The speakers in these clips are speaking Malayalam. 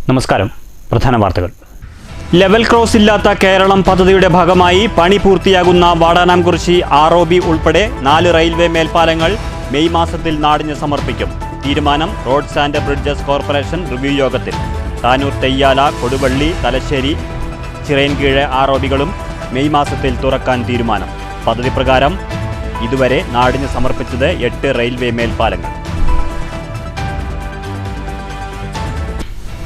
നമസ്കാരം. പ്രധാന വാർത്തകൾ. ലെവൽ ക്രോസ് ഇല്ലാത്ത കേരളം പദ്ധതിയുടെ ഭാഗമായി പണി പൂർത്തിയാകുന്ന വാടാനാംകുറിശി ROB ഉൾപ്പെടെ 4 റെയിൽവേ മേൽപ്പാലങ്ങൾ മെയ് മാസത്തിൽ നാടിന് സമർപ്പിക്കും. തീരുമാനം roads and bridges corporation review യോഗത്തിൽ. താനൂർ, തെയ്യാല, കൊടുവള്ളി, തലശ്ശേരി, ചിറയൻകീഴ് ROBകളും മെയ് മാസത്തിൽ തുറക്കാൻ തീരുമാനം. പദ്ധതി പ്രകാരം ഇതുവരെ നാടിന് സമർപ്പിച്ചത് 8 റെയിൽവേ മേൽപ്പാലങ്ങൾ.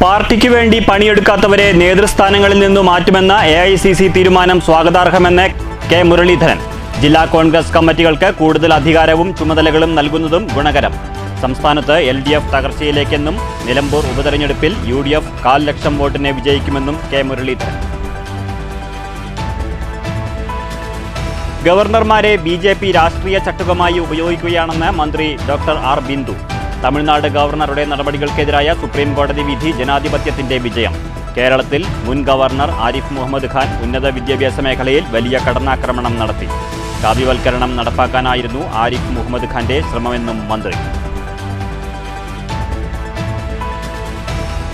പാർട്ടിക്ക് വേണ്ടി പണിയെടുക്കാത്തവരെ നേതൃസ്ഥാനങ്ങളിൽ നിന്നു മാറ്റുമെന്ന AICC തീരുമാനം സ്വാഗതാർഹമെന്ന് കെ മുരളീധരൻ. ജില്ലാ കോൺഗ്രസ് കമ്മിറ്റികൾക്ക് കൂടുതൽ അധികാരവും ചുമതലകളും നൽകുന്നതും ഗുണകരം. സംസ്ഥാനത്ത് LDF തകർച്ചയിലേക്കെന്നും നിലമ്പൂർ ഉപതെരഞ്ഞെടുപ്പിൽ UDF 1,00,000 വോട്ടിനെ വിജയിക്കുമെന്നും കെ മുരളീധരൻ. ഗവർണർമാരെ BJP രാഷ്ട്രീയ ചട്ടുകമായി ഉപയോഗിക്കുകയാണെന്ന് മന്ത്രി ഡോക്ടർ R. ബിന്ദു. തമിഴ്നാട് ഗവർണറുടെ നടപടികൾക്കെതിരായ സുപ്രീം കോടതി വിധി ജനാധിപത്യത്തിന്റെ വിജയം. കേരളത്തിൽ മുൻ ഗവർണർ ആരിഫ് മുഹമ്മദ് ഖാൻ ഉന്നത വിദ്യാഭ്യാസ മേഖലയിൽ വലിയ കടന്നാക്രമണം നടത്തി. കാവ്യവൽക്കരണം നടപ്പാക്കാനായിരുന്നു ആരിഫ് മുഹമ്മദ് ഖാന്റെ ശ്രമമെന്നും മന്ത്രി.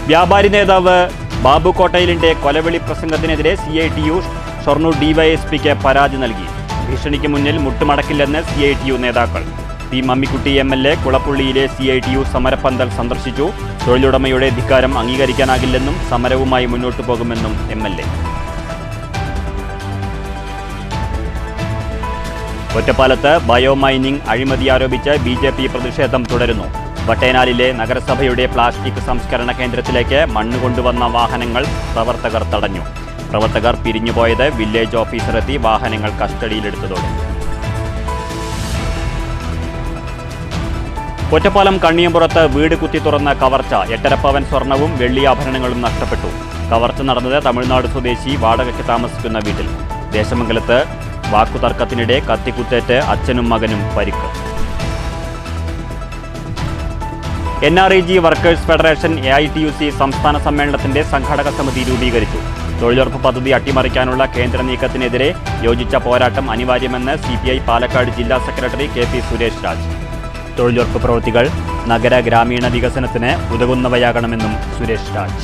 വ്യാപാരി നേതാവ് ബാബു കോട്ടയിലിന്റെ കൊലവിളി പ്രസംഗത്തിനെതിരെ CITU ഷൊർണൂർ DYSPക്ക് പരാതി നൽകി. ഭീഷണിക്ക് മുന്നിൽ മുട്ടുമടക്കില്ലെന്ന് CITU നേതാക്കൾ. P. മമ്മിക്കുട്ടി MLA കുളപ്പുള്ളിയിലെ CITU സമരപ്പന്തൽ സന്ദർശിച്ചു. തൊഴിലുടമയുടെ ധിക്കാരം അംഗീകരിക്കാനാകില്ലെന്നും സമരവുമായി മുന്നോട്ടു പോകുമെന്നും MLA. ഒറ്റപ്പാലത്ത് ബയോമൈനിംഗ് അഴിമതി ആരോപിച്ച് BJP പ്രതിഷേധം തുടരുന്നു. വട്ടേനാലിലെ നഗരസഭയുടെ പ്ലാസ്റ്റിക് സംസ്കരണ കേന്ദ്രത്തിലേക്ക് മണ്ണ് കൊണ്ടുവന്ന വാഹനങ്ങൾ പ്രവർത്തകർ തടഞ്ഞു. പ്രവർത്തകർ പിരിഞ്ഞുപോയത് വില്ലേജ് ഓഫീസറെത്തി വാഹനങ്ങൾ കസ്റ്റഡിയിലെടുത്തതോടെ. ഒറ്റപ്പാലം കണ്ണിയമ്പുറത്ത് വീട് കുത്തി തുറന്ന കവർച്ച. 8.5 പവൻ സ്വർണവും വെള്ളി ആഭരണങ്ങളും നഷ്ടപ്പെട്ടു. കവർച്ച നടന്നത് തമിഴ്നാട് സ്വദേശി വാടകയ്ക്ക് താമസിക്കുന്ന വീട്ടിൽ. ദേശമംഗലത്ത് വാക്കുതർക്കത്തിനിടെ കത്തിക്കുത്തേറ്റ് അച്ഛനും മകനും പരിക്ക്. NREG വർക്കേഴ്സ് ഫെഡറേഷൻ AITUC സംസ്ഥാന സമ്മേളനത്തിന്റെ സംഘാടക സമിതി രൂപീകരിച്ചു. തൊഴിലുറപ്പ് പദ്ധതി അട്ടിമറിക്കാനുള്ള കേന്ദ്ര നീക്കത്തിനെതിരെ യോജിച്ച പോരാട്ടം അനിവാര്യമെന്ന് CPI പാലക്കാട് ജില്ലാ സെക്രട്ടറി KP സുരേഷ് രാജ്. തൊഴിലുറപ്പ് പ്രവൃത്തികൾ നഗര ഗ്രാമീണ വികസനത്തിന് ഉതകുന്നവയാകണമെന്നും സുരേഷ് രാജ്.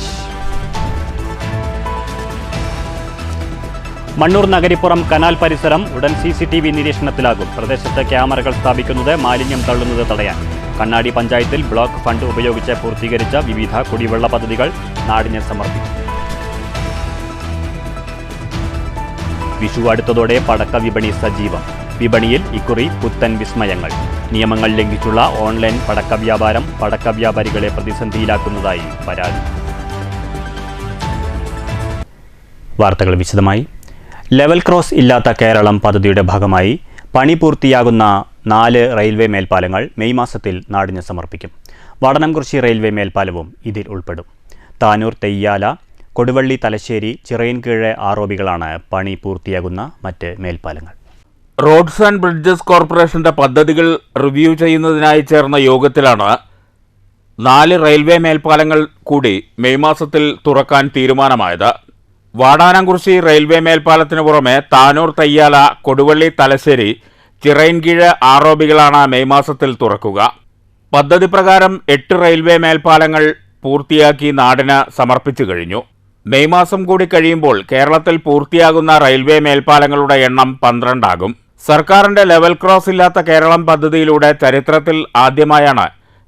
മണ്ണൂർ നഗരിപ്പുറം കനാൽ പരിസരം ഉടൻ CCTV നിരീക്ഷണത്തിലാകും. പ്രദേശത്ത് ക്യാമറകൾ സ്ഥാപിക്കുന്നത് മാലിന്യം തള്ളുന്നത് തടയാൻ. കണ്ണാടി പഞ്ചായത്തിൽ ബ്ലോക്ക് ഫണ്ട് ഉപയോഗിച്ച് പൂർത്തീകരിച്ച വിവിധ കുടിവെള്ള പദ്ധതികൾ നാടിന് സമർപ്പിച്ചു. വിഷു അടുത്തതോടെ പടക്ക വിപണി സജീവം. വിപണിയിൽ ഇക്കുറി പുത്തൻ വിസ്മയങ്ങൾ. നിയമങ്ങൾ ലംഘിച്ചുള്ള ഓൺലൈൻ പടക്ക വ്യാപാരം പടക്ക വ്യാപാരികളെ പ്രതിസന്ധിയിലാക്കുന്നതായി പരാതി. വാർത്തകൾ വിശദമായി. ലെവൽ ക്രോസ് ഇല്ലാത്ത കേരളം പദ്ധതിയുടെ ഭാഗമായി പണി പൂർത്തിയാകുന്ന 4 റെയിൽവേ മേൽപ്പാലങ്ങൾ മെയ് മാസത്തിൽ നാടിന് സമർപ്പിക്കും. വാടാനാംകുറിശി റെയിൽവേ മേൽപ്പാലവും ഇതിൽ ഉൾപ്പെടും. താനൂർ, തെയ്യാല, കൊടുവള്ളി, തലശ്ശേരി, ചിറയൻകീഴ് ROBകളാണ് പണി പൂർത്തിയാകുന്ന മറ്റ് മേൽപ്പാലങ്ങൾ. റോഡ്സ് ആൻഡ് ബ്രിഡ്ജസ് കോർപ്പറേഷന്റെ പദ്ധതികൾ റിവ്യൂ ചെയ്യുന്നതിനായി ചേർന്ന യോഗത്തിലാണ് 4 റെയിൽവേ മേൽപ്പാലങ്ങൾ കൂടി മെയ് മാസത്തിൽ തുറക്കാൻ തീരുമാനമായത്. വാടാനാംകുറിശി റെയിൽവേ മേൽപ്പാലത്തിന് പുറമെ താനൂർ, തെയ്യാല, കൊടുവള്ളി, തലശ്ശേരി, ചിറയൻകീഴ് ROBകളാണ് മെയ് മാസത്തിൽ തുറക്കുക. പദ്ധതി പ്രകാരം 8 റെയിൽവേ മേൽപ്പാലങ്ങൾ പൂർത്തിയാക്കി നാടിന് സമർപ്പിച്ചു കഴിഞ്ഞു. മെയ് മാസം കൂടി കഴിയുമ്പോൾ കേരളത്തിൽ പൂർത്തിയാകുന്ന റെയിൽവേ മേൽപ്പാലങ്ങളുടെ എണ്ണം 12 ആകും. സർക്കാരിന്റെ ലെവൽ ക്രോസ് ഇല്ലാത്ത കേരളം പദ്ധതിയിലൂടെ ചരിത്രത്തിൽ ആദ്യമായാണ്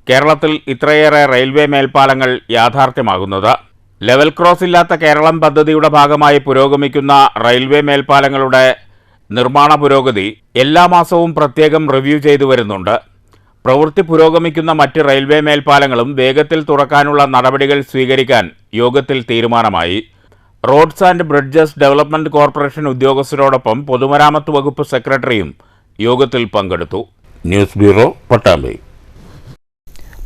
കേരളത്തിൽ ഇത്രയേറെ റെയിൽവേ മേൽപ്പാലങ്ങൾ യാഥാർത്ഥ്യമാകുന്നത്. ലെവൽ ക്രോസ് ഇല്ലാത്ത കേരളം പദ്ധതിയുടെ ഭാഗമായി പുരോഗമിക്കുന്ന റെയിൽവേ മേൽപ്പാലങ്ങളുടെ നിർമ്മാണ പുരോഗതി എല്ലാ മാസവും പ്രത്യേകം റിവ്യൂ ചെയ്തു വരുന്നുണ്ട്. പ്രവൃത്തി പുരോഗമിക്കുന്ന മറ്റ് റെയിൽവേ മേൽപ്പാലങ്ങളും വേഗത്തിൽ തുറക്കാനുള്ള നടപടികൾ സ്വീകരിക്കാൻ യോഗത്തിൽ തീരുമാനമായി. Roads and bridges development corporation ഉദ്യോഗസ്ഥരോടൊപ്പം പൊതുമരാമത്ത് വകുപ്പ് സെക്രട്ടറിയും യോഗത്തിൽ പങ്കെടുത്തു. News bureau, Pattambi.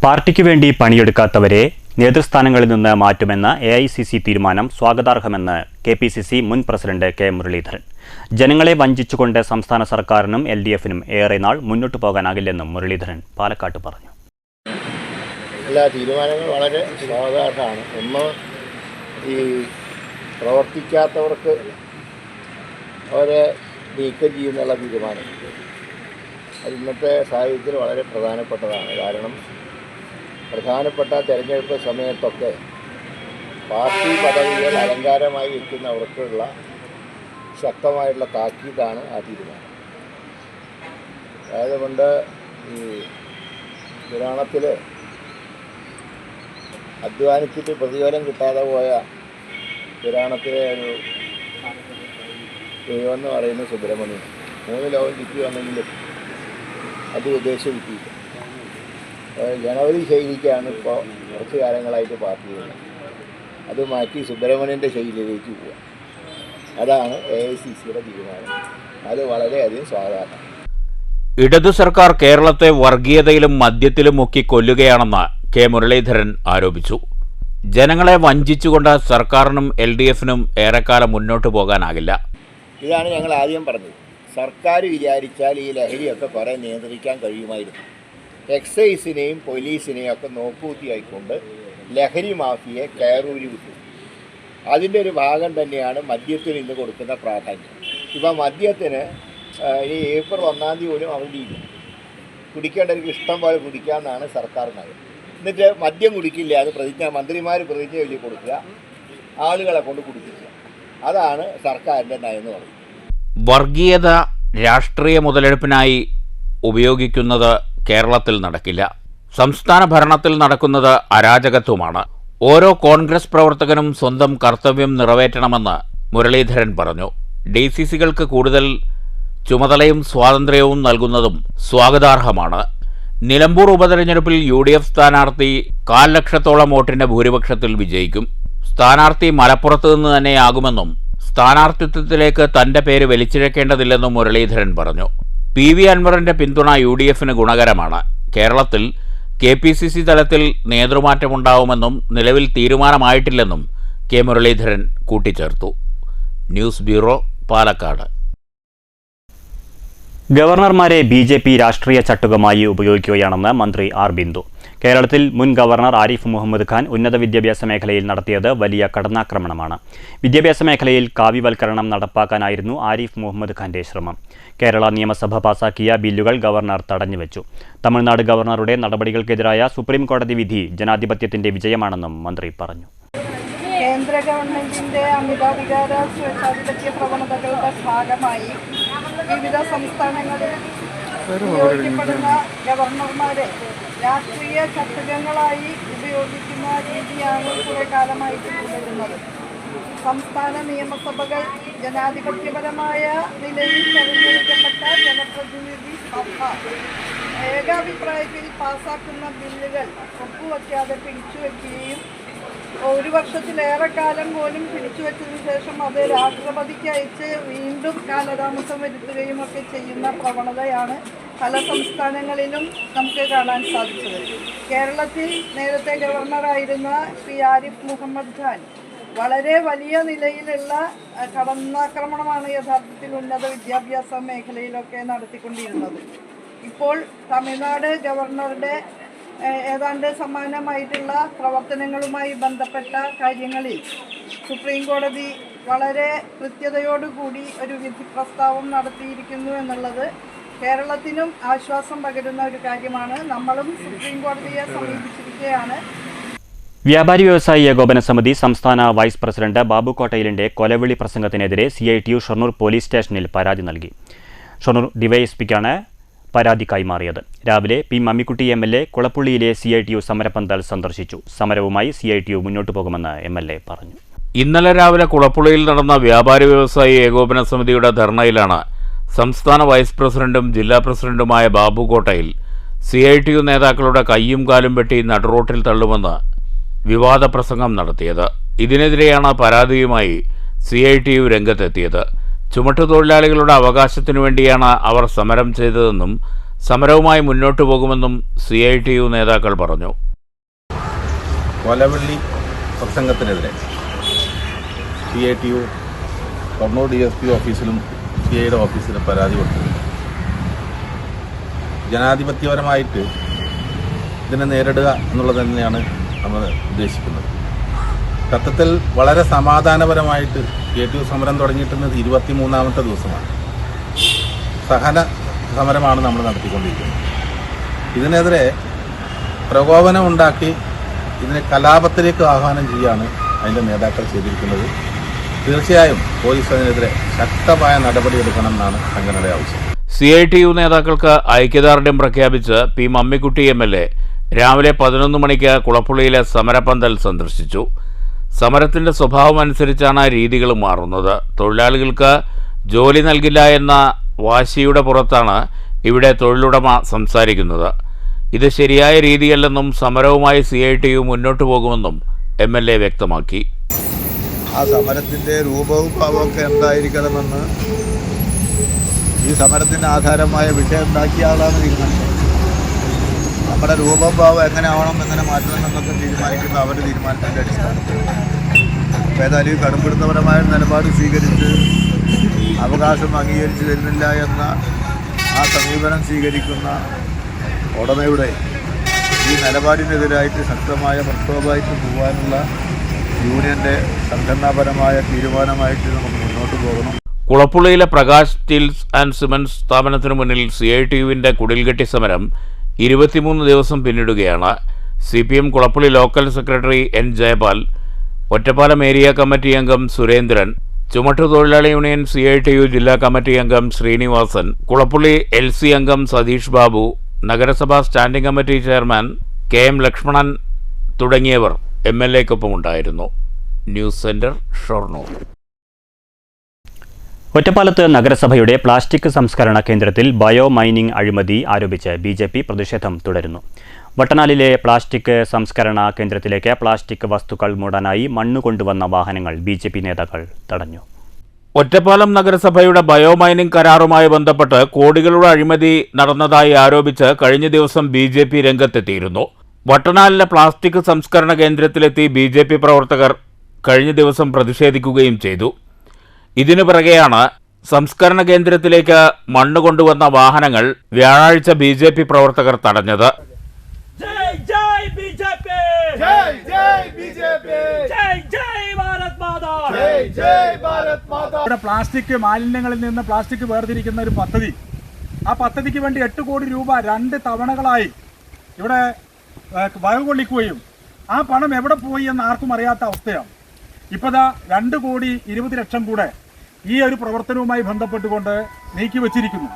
പാർട്ടിക്ക് വേണ്ടി പണിയെടുക്കാത്തവരെ നേതൃസ്ഥാനങ്ങളിൽ നിന്ന് മാറ്റുമെന്ന AICC തീരുമാനം സ്വാഗതാർഹമെന്ന് KPCC മുൻ പ്രസിഡന്റ് കെ മുരളീധരൻ. ജനങ്ങളെ വഞ്ചിച്ചുകൊണ്ട് സംസ്ഥാന സർക്കാരിനും LDFനും ഏറെ നാൾ മുന്നോട്ടു പോകാനാകില്ലെന്നും മുരളീധരൻ പാലക്കാട്ട് പറഞ്ഞു. എല്ലാ തീരുമാനങ്ങളും വളരെ സ്വാഗതാർഹമാണ്. ഒന്ന്, ഈ പ്രവർത്തിക്കാത്തവർക്ക് അവരെ നീക്കം ചെയ്യുന്നുള്ള തീരുമാനം അത് ഇന്നത്തെ സാഹചര്യത്തിൽ വളരെ പ്രധാനപ്പെട്ടതാണ്. കാരണം പ്രധാനപ്പെട്ട തെരഞ്ഞെടുപ്പ് സമയത്തൊക്കെ പാർട്ടി പദവികൾ അലങ്കാരമായി വയ്ക്കുന്നവർക്കുള്ള ശക്തമായിട്ടുള്ള താക്കീതാണ് ആ തീരുമാനം. അതുകൊണ്ട് ഈ പുരാണത്തിൽ അധ്വാനിച്ചിട്ട് പ്രതിഫലം കിട്ടാതെ പോയ പുരാണത്തിലെ ഒരു ദൈവം എന്ന് പറയുന്ന സുബ്രഹ്മണ്യൻ 3 ലോകം ചുറ്റി വന്നെങ്കിലും അത് ഉദ്ദേശം കിട്ടിയില്ല. ജനവരി ശൈലിക്കാണ് ഇപ്പോൾ കുറച്ച് കാലങ്ങളായിട്ട് പാർട്ടി ചെയ്യുന്നത്. അത് മാറ്റി സുബ്രഹ്മണ്യൻ്റെ ശൈലിയിലേക്ക് പോവുക. അതാണ് AICCയുടെ തീരുമാനം. അത് വളരെയധികം സ്വാഗതാർഹം. ഇടതു സർക്കാർ കേരളത്തെ വർഗീയതയിലും മദ്യത്തിലും മുക്കി കൊല്ലുകയാണെന്ന് കെ മുരളീധരൻ ആരോപിച്ചു. ജനങ്ങളെ വഞ്ചിച്ചുകൊണ്ട് സർക്കാരിനും LDFനും ഏറെക്കാലം മുന്നോട്ട് പോകാനാകില്ല. ഇതാണ് ഞങ്ങൾ ആദ്യം പറഞ്ഞത്. സർക്കാർ വിചാരിച്ചാൽ ഈ ലഹരിയൊക്കെ കുറേ നിയന്ത്രിക്കാൻ കഴിയുമായിരുന്നു. എക്സൈസിനെയും പോലീസിനെയും ഒക്കെ നോക്കൂത്തിയായിക്കൊണ്ട് ലഹരി മാഫിയെ കയറൂരി വിട്ടു. അതിൻ്റെ ഒരു ഭാഗം തന്നെയാണ് മദ്യത്തിന് ഇന്ന് കൊടുക്കുന്ന പ്രാധാന്യം. ഇപ്പം മദ്യത്തിന് ഇനി ഏപ്രിൽ 1-ാം തീയതി പോലും അവധിയില്ല. കുടിക്കേണ്ടവർക്ക് ഇഷ്ടം പോലെ കുടിക്കാമെന്നാണ് സർക്കാർ നയം. എന്നിട്ട് മദ്യം കുടിക്കില്ല അത് മന്ത്രിമാർ പ്രതിജ്ഞ ചൊല്ലി കൊടുക്കുക, ആളുകളെ കൊണ്ട് കുടിപ്പിക്കുക. അതാണ് സർക്കാരിൻ്റെ നയം എന്ന് പറയുന്നത്. വർഗീയത രാഷ്ട്രീയ മുതലെടുപ്പിനായി ഉപയോഗിക്കുന്നത് കേരളത്തിൽ നടക്കില്ല. സംസ്ഥാന ഭരണത്തിൽ നടക്കുന്നത് അരാജകത്വമാണ്. ഓരോ കോൺഗ്രസ് പ്രവർത്തകനും സ്വന്തം കർത്തവ്യം നിറവേറ്റണമെന്ന് മുരളീധരൻ പറഞ്ഞു. DCCകൾക്ക് കൂടുതൽ ചുമതലയും സ്വാതന്ത്ര്യവും നൽകുന്നതും സ്വാഗതാർഹമാണ്. നിലമ്പൂർ ഉപതെരഞ്ഞെടുപ്പിൽ UDF സ്ഥാനാർത്ഥി 1/4 ലക്ഷത്തോളം വോട്ടിന്റെ ഭൂരിപക്ഷത്തിൽ വിജയിക്കും. സ്ഥാനാർത്ഥി മലപ്പുറത്ത് നിന്ന് തന്നെയാകുമെന്നും സ്ഥാനാർത്ഥിത്വത്തിലേക്ക് തന്റെ പേര് വലിച്ചിഴക്കേണ്ടതില്ലെന്നും മുരളീധരൻ പറഞ്ഞു. PV അൻവറിന്റെ പിന്തുണ UDFന് ഗുണകരമാണ്. കേരളത്തിൽ KPCC തലത്തിൽ നേതൃമാറ്റമുണ്ടാവുമെന്നും നിലവിൽ തീരുമാനമായിട്ടില്ലെന്നും കെ മുരളീധരൻ കൂട്ടിച്ചേർത്തു. News bureau, Palakkad. ഗവർണർമാരെ BJP രാഷ്ട്രീയ ചട്ടുകമായി ഉപയോഗിക്കുകയാണെന്ന് മന്ത്രി ആർ ബിന്ദു. കേരളത്തിൽ മുൻ ഗവർണർ ആരിഫ് മുഹമ്മദ് ഖാൻ ഉന്നത വിദ്യാഭ്യാസ മേഖലയിൽ നടത്തിയത് വലിയ കടന്നാക്രമണമാണ്. വിദ്യാഭ്യാസ മേഖലയിൽ കാവ്യവൽക്കരണം നടപ്പാക്കാനായിരുന്നു ആരിഫ് മുഹമ്മദ് ഖാന്റെ ശ്രമം. കേരള നിയമസഭ പാസാക്കിയ ബില്ലുകൾ ഗവർണർ തടഞ്ഞുവെച്ചു. തമിഴ്നാട് ഗവർണറുടെ നടപടികൾക്കെതിരായ സുപ്രീം കോടതി വിധി ജനാധിപത്യത്തിന്റെ വിജയമാണെന്നും മന്ത്രി പറഞ്ഞു. കേന്ദ്ര ഗവൺമെന്റിന്റെ അമിതാധികാര സ്വേച്ഛാധിപത്യ പ്രവണതകളുടെ ഭാഗമായി വിവിധ സംസ്ഥാനങ്ങളിൽ നിയോഗിക്കപ്പെടുന്ന ഗവർണർമാരെ രാഷ്ട്രീയ ചട്ടുകങ്ങളായി ഉപയോഗിക്കുന്ന രീതിയാണ് കുറേ കാലമായിട്ട് തുടരുന്നത്. സംസ്ഥാന നിയമസഭകൾ ജനാധിപത്യപരമായ നിലയിൽ തെരഞ്ഞെടുക്കപ്പെട്ട ജനപ്രതിനിധി സഭ ഏകാഭിപ്രായത്തിൽ പാസാക്കുന്ന ബില്ലുകൾ ഒപ്പുവയ്ക്കാതെ പിടിച്ചുവെക്കുകയും 1 വർഷത്തിലേറെ കാലം പോലും പിടിച്ചുവെച്ചതിന് ശേഷം അത് രാഷ്ട്രപതിക്ക് അയച്ച് വീണ്ടും കാലതാമസം വരുത്തുകയും ഒക്കെ ചെയ്യുന്ന പ്രവണതയാണ് പല സംസ്ഥാനങ്ങളിലും നമുക്ക് കാണാൻ സാധിച്ചത്. കേരളത്തിൽ നേരത്തെ ഗവർണറായിരുന്ന ശ്രീ ആരിഫ് മുഹമ്മദ് ഖാൻ വളരെ വലിയ നിലയിലുള്ള കടന്നാക്രമണമാണ് യഥാർത്ഥത്തിൽ ഉന്നത വിദ്യാഭ്യാസ മേഖലയിലൊക്കെ നടത്തിക്കൊണ്ടിരുന്നത്. ഇപ്പോൾ തമിഴ്നാട് ഗവർണറുടെ ഏതാണ്ട് സമാനമായിട്ടുള്ള പ്രവർത്തനങ്ങളുമായി ബന്ധപ്പെട്ട കാര്യങ്ങളിൽ സുപ്രീം കോടതി വളരെ കൃത്യതയോടുകൂടി ഒരു വിധി പ്രസ്താവം നടത്തിയിരിക്കുന്നു എന്നുള്ളത് കേരളത്തിനും ആശ്വാസം പകരുന്ന ഒരു കാര്യമാണ്. നമ്മളും സുപ്രീം കോടതിയെ സമീപിച്ചിരിക്കുകയാണ്. വ്യാപാരി വ്യവസായി ഏകോപന സമിതി സംസ്ഥാന വൈസ് പ്രസിഡന്റ് ബാബു കോട്ടയിലിന്റെ കൊലവിളി പ്രസംഗത്തിനെതിരെ CITU ഷൊർണൂർ പോലീസ് സ്റ്റേഷനിൽ പരാതി നൽകി. ഷൊർണൂർ ഡിവൈഎസ്പിക്കാണ് പരാതി കൈമാറിയത്. രാവിലെ P മമ്മിക്കുട്ടി MLA കുളപ്പുള്ളിയിലെ CITU സമരപന്തൽ സന്ദർശിച്ചു. സമരവുമായി CITU മുന്നോട്ടു പോകുമെന്ന് MLA പറഞ്ഞു. ഇന്നലെ രാവിലെ കുളപ്പുള്ളിയിൽ നടന്ന വ്യാപാരി വ്യവസായി ഏകോപന സമിതിയുടെ ധർണയിലാണ് സംസ്ഥാന വൈസ് പ്രസിഡന്റും ജില്ലാ പ്രസിഡന്റുമായ ബാബു കോട്ടയിൽ CITU നേതാക്കളുടെ കയ്യും കാലും വെട്ടി നടുറോട്ടിൽ തള്ളുമെന്ന് വിവാദ പ്രസംഗം നടത്തിയത്. ഇതിനെതിരെയാണ് പരാതിയുമായി CITU രംഗത്തെത്തിയത്. ചുമട്ടുതൊഴിലാളികളുടെ അവകാശത്തിനു വേണ്ടിയാണ് അവർ സമരം ചെയ്തതെന്നും സമരവുമായി മുന്നോട്ടു പോകുമെന്നും CITU നേതാക്കൾ പറഞ്ഞു. കൊലവിളി പ്രസംഗത്തിനെതിരെ CITU ഷൊർണൂർ DSP ഓഫീസിലും CIയുടെ ഓഫീസിലും പരാതി കൊടുത്തു. ജനാധിപത്യപരമായിട്ട് ഇതിനെ നേരിടുക എന്നുള്ളത് തന്നെയാണ് നമ്മൾ ഉദ്ദേശിക്കുന്നത്. സത്യത്തിൽ വളരെ സമാധാനപരമായിട്ട് CITU സമരം തുടങ്ങിയിട്ടുള്ളത് 23ാമത്തെ ദിവസമാണ്. സഹന സമരമാണ് നമ്മൾ നടത്തിക്കൊണ്ടിരിക്കുന്നത്. ഇതിനെതിരെ പ്രകോപനം ഉണ്ടാക്കി ഇതിനെ കലാപത്തിലേക്ക് ആഹ്വാനം ചെയ്യുകയാണ് അതിൻ്റെ നേതാക്കൾ ചെയ്തിരിക്കുന്നത്. തീർച്ചയായും പോലീസ് അതിനെതിരെ ശക്തമായ നടപടിയെടുക്കണമെന്നാണ് സംഘടനയുടെ ആവശ്യം. CITU നേതാക്കൾക്ക് ഐക്യദാർഢ്യം പ്രഖ്യാപിച്ച് പി മമ്മിക്കുട്ടി MLA രാവിലെ 11 മണിക്ക് കുളപ്പുള്ളിയിലെ സമരപന്തൽ സന്ദർശിച്ചു. സമരത്തിൻ്റെ സ്വഭാവം അനുസരിച്ചാണ് രീതികൾ മാറുന്നത്. തൊഴിലാളികൾക്ക് ജോലി നൽകില്ല എന്ന വാശിയുടെ പുറത്താണ് ഇവിടെ തൊഴിലുടമ സംസാരിക്കുന്നത്. ഇത് ശരിയായ രീതിയല്ലെന്നും സമരവുമായി CITU മുന്നോട്ടു പോകുമെന്നും MLA വ്യക്തമാക്കി. ആ സമരത്തിൻ്റെ രൂപവും ഭാവമൊക്കെ എന്തായിരിക്കണമെന്ന് ഈ സമരത്തിന് ആധാരമായ വിഷയം ഉണ്ടാക്കിയ ആളാണ് തീരുമാനിച്ചത്. നമ്മുടെ രൂപം ഭാവം എങ്ങനെ ആവണം, എങ്ങനെ മാറ്റണം എന്നൊക്കെ തീരുമാനിക്കുന്നത് അവരുടെ തീരുമാനത്തിൻ്റെ അടിസ്ഥാനത്തിൽ. അപ്പോൾ ഏതായാലും കടുംപിടുത്തപരമായ നിലപാട് സ്വീകരിച്ച് അവകാശം അംഗീകരിച്ചു തരുന്നില്ല എന്ന ആ സമീപനം സ്വീകരിക്കുന്ന ഉടമയുടെ ഈ നിലപാടിനെതിരായിട്ട് ശക്തമായ പ്രക്ഷോഭമായിട്ട് പോകാനുള്ള യൂണിയൻ്റെ സംഘടനാപരമായ തീരുമാനമായിട്ട് നമുക്ക് മുന്നോട്ട് പോകണം. കുളപ്പുള്ളിയിലെ പ്രകാശ് സ്റ്റീൽസ് ആൻഡ് സിമൻസ് സ്ഥാപനത്തിനു മുന്നിൽ CITUവിൻ്റെ കുടിൽകെട്ടി സമരം 23 ദിവസം പിന്നിടുകയാണ്. CPM Kulappully local secretary N. Jayapal, Ottapalam area committee അംഗം സുരേന്ദ്രൻ, ചുമട്ടുതൊഴിലാളി യൂണിയൻ CITU ജില്ലാ കമ്മിറ്റി അംഗം ശ്രീനിവാസൻ, കുളപ്പുള്ളി LC അംഗം സതീഷ് ബാബു, നഗരസഭാ standing committee chairman KM Lakshmanan തുടങ്ങിയവർ MLAക്കൊപ്പമുണ്ടായിരുന്നു. News centre, Shoranur. ഒറ്റപ്പാലത്ത് നഗരസഭയുടെ പ്ലാസ്റ്റിക് സംസ്കരണ കേന്ദ്രത്തിൽ ബയോ മൈനിംഗ് അഴിമതി ആരോപിച്ച് BJP പ്രതിഷേധം തുടരുന്നു. വട്ടനാലിലെ പ്ലാസ്റ്റിക് സംസ്കരണ കേന്ദ്രത്തിലേക്ക് പ്ലാസ്റ്റിക് വസ്തുക്കൾ മൂടാനായി മണ്ണ് കൊണ്ടുവന്ന വാഹനങ്ങൾ BJP നേതാക്കൾ തടഞ്ഞു. ഒറ്റപ്പാലം നഗരസഭയുടെ ബയോമൈനിംഗ് കരാറുമായി ബന്ധപ്പെട്ട് കോടികളുടെ അഴിമതി നടന്നതായി ആരോപിച്ച് കഴിഞ്ഞ ദിവസം BJP രംഗത്തെത്തിയിരുന്നു. വട്ടനാലിലെ പ്ലാസ്റ്റിക് സംസ്കരണ കേന്ദ്രത്തിലെത്തി BJP പ്രവർത്തകർ കഴിഞ്ഞ ദിവസം പ്രതിഷേധിക്കുകയും ചെയ്തു. ഇതിനു പിറകെയാണ് സംസ്കരണ കേന്ദ്രത്തിലേക്ക് മണ്ണ് കൊണ്ടുവന്ന വാഹനങ്ങൾ വ്യാഴാഴ്ച BJP പ്രവർത്തകർ തടഞ്ഞത്. ഇവിടെ പ്ലാസ്റ്റിക് മാലിന്യങ്ങളിൽ നിന്ന് പ്ലാസ്റ്റിക് വേർതിരിക്കുന്ന ഒരു പദ്ധതി, ആ പദ്ധതിക്ക് വേണ്ടി 8 കോടി രൂപ 2 തവണകളായി ഇവിടെ വകകൊള്ളിക്കുകയും ആ പണം എവിടെ പോയി എന്ന് ആർക്കും അറിയാത്ത അവസ്ഥയാണ്. ഇപ്പതാ 2,20,00,000 കൂടെ ഈ ഒരു പ്രവർത്തനവുമായി ബന്ധപ്പെട്ടുകൊണ്ട് നീക്കിവച്ചിരിക്കുന്നു.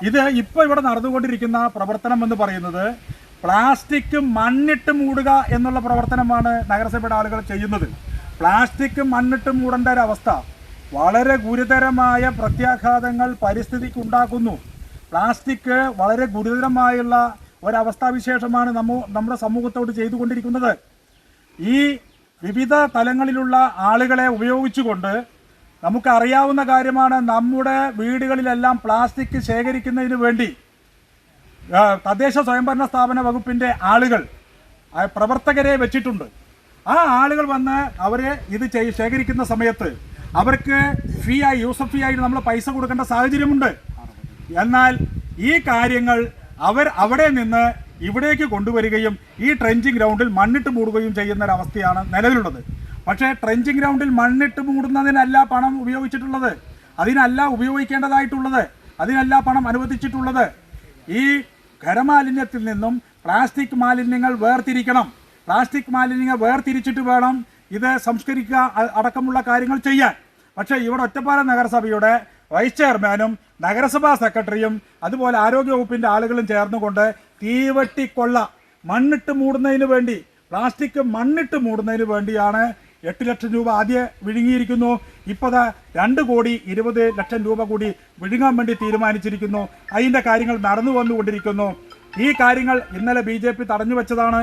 ഇത് ഇപ്പോൾ ഇവിടെ നടന്നുകൊണ്ടിരിക്കുന്ന പ്രവർത്തനം എന്ന് പറയുന്നത് പ്ലാസ്റ്റിക് മണ്ണിട്ട് മൂടുക എന്നുള്ള പ്രവർത്തനമാണ് നഗരസഭയുടെ ആളുകൾ ചെയ്യുന്നത്. പ്ലാസ്റ്റിക് മണ്ണിട്ട് മൂടേണ്ട ഒരവസ്ഥ വളരെ ഗുരുതരമായ പ്രത്യാഘാതങ്ങൾ പരിസ്ഥിതിക്ക് ഉണ്ടാക്കുന്നു. പ്ലാസ്റ്റിക് വളരെ ഗുരുതരമായുള്ള ഒരവസ്ഥാവിശേഷമാണ് നമ്മുടെ സമൂഹത്തോട് ചെയ്തുകൊണ്ടിരിക്കുന്നത്. ഈ വിവിധ തലങ്ങളിലുള്ള ആളുകളെ ഉപയോഗിച്ചുകൊണ്ട് നമുക്കറിയാവുന്ന കാര്യമാണ്, നമ്മുടെ വീടുകളിലെല്ലാം പ്ലാസ്റ്റിക് ശേഖരിക്കുന്നതിന് വേണ്ടി തദ്ദേശ സ്വയംഭരണ സ്ഥാപന വകുപ്പിൻ്റെ ആളുകൾ പ്രവർത്തകരെ വെച്ചിട്ടുണ്ട്. ആ ആളുകൾ വന്ന് അവരെ ഇത് ശേഖരിക്കുന്ന സമയത്ത് അവർക്ക് യൂസർ ഫീ ആയിട്ട് നമ്മൾ പൈസ കൊടുക്കേണ്ട സാഹചര്യമുണ്ട്. എന്നാൽ ഈ കാര്യങ്ങൾ അവർ അവിടെ നിന്ന് ഇവിടേക്ക് കൊണ്ടുവരികയും ഈ ട്രെഞ്ചിങ് ഗ്രൗണ്ടിൽ മണ്ണിട്ട് മൂടുകയും ചെയ്യുന്നൊരവസ്ഥയാണ് നിലവിലുള്ളത്. പക്ഷേ ട്രെഞ്ചിങ് ഗ്രൗണ്ടിൽ മണ്ണിട്ട് മൂടുന്നതിനല്ല പണം ഉപയോഗിച്ചിട്ടുള്ളത്, അതിനല്ല ഉപയോഗിക്കേണ്ടതായിട്ടുള്ളത്, അതിനല്ല പണം അനുവദിച്ചിട്ടുള്ളത്. ഈ ഖരമാലിന്യത്തിൽ നിന്നും പ്ലാസ്റ്റിക് മാലിന്യങ്ങൾ വേർതിരിക്കണം. പ്ലാസ്റ്റിക് മാലിന്യങ്ങൾ വേർതിരിച്ചിട്ട് വേണം ഇത് സംസ്കരിക്കുക അടക്കമുള്ള കാര്യങ്ങൾ ചെയ്യാൻ. പക്ഷേ ഇവിടെ ഒറ്റപ്പാലം നഗരസഭയുടെ വൈസ് ചെയർമാനും നഗരസഭാ സെക്രട്ടറിയും അതുപോലെ ആരോഗ്യവകുപ്പിൻ്റെ ആളുകളും ചേർന്നുകൊണ്ട് തീവെട്ടിക്കൊള്ള മണ്ണിട്ട് മൂടുന്നതിന് വേണ്ടി, പ്ലാസ്റ്റിക് മണ്ണിട്ട് മൂടുന്നതിന് വേണ്ടിയാണ് 8 ലക്ഷം രൂപ ആദ്യം വിഴുങ്ങിയിരിക്കുന്നു. ഇപ്പോൾ 2,20,00,000 രൂപ കൂടി വിഴുങ്ങാൻ വേണ്ടി തീരുമാനിച്ചിരിക്കുന്നു. അതിൻ്റെ കാര്യങ്ങൾ നടന്നു വന്നുകൊണ്ടിരിക്കുന്നു. ഈ കാര്യങ്ങൾ ഇന്നലെ BJP തടഞ്ഞു വെച്ചതാണ്.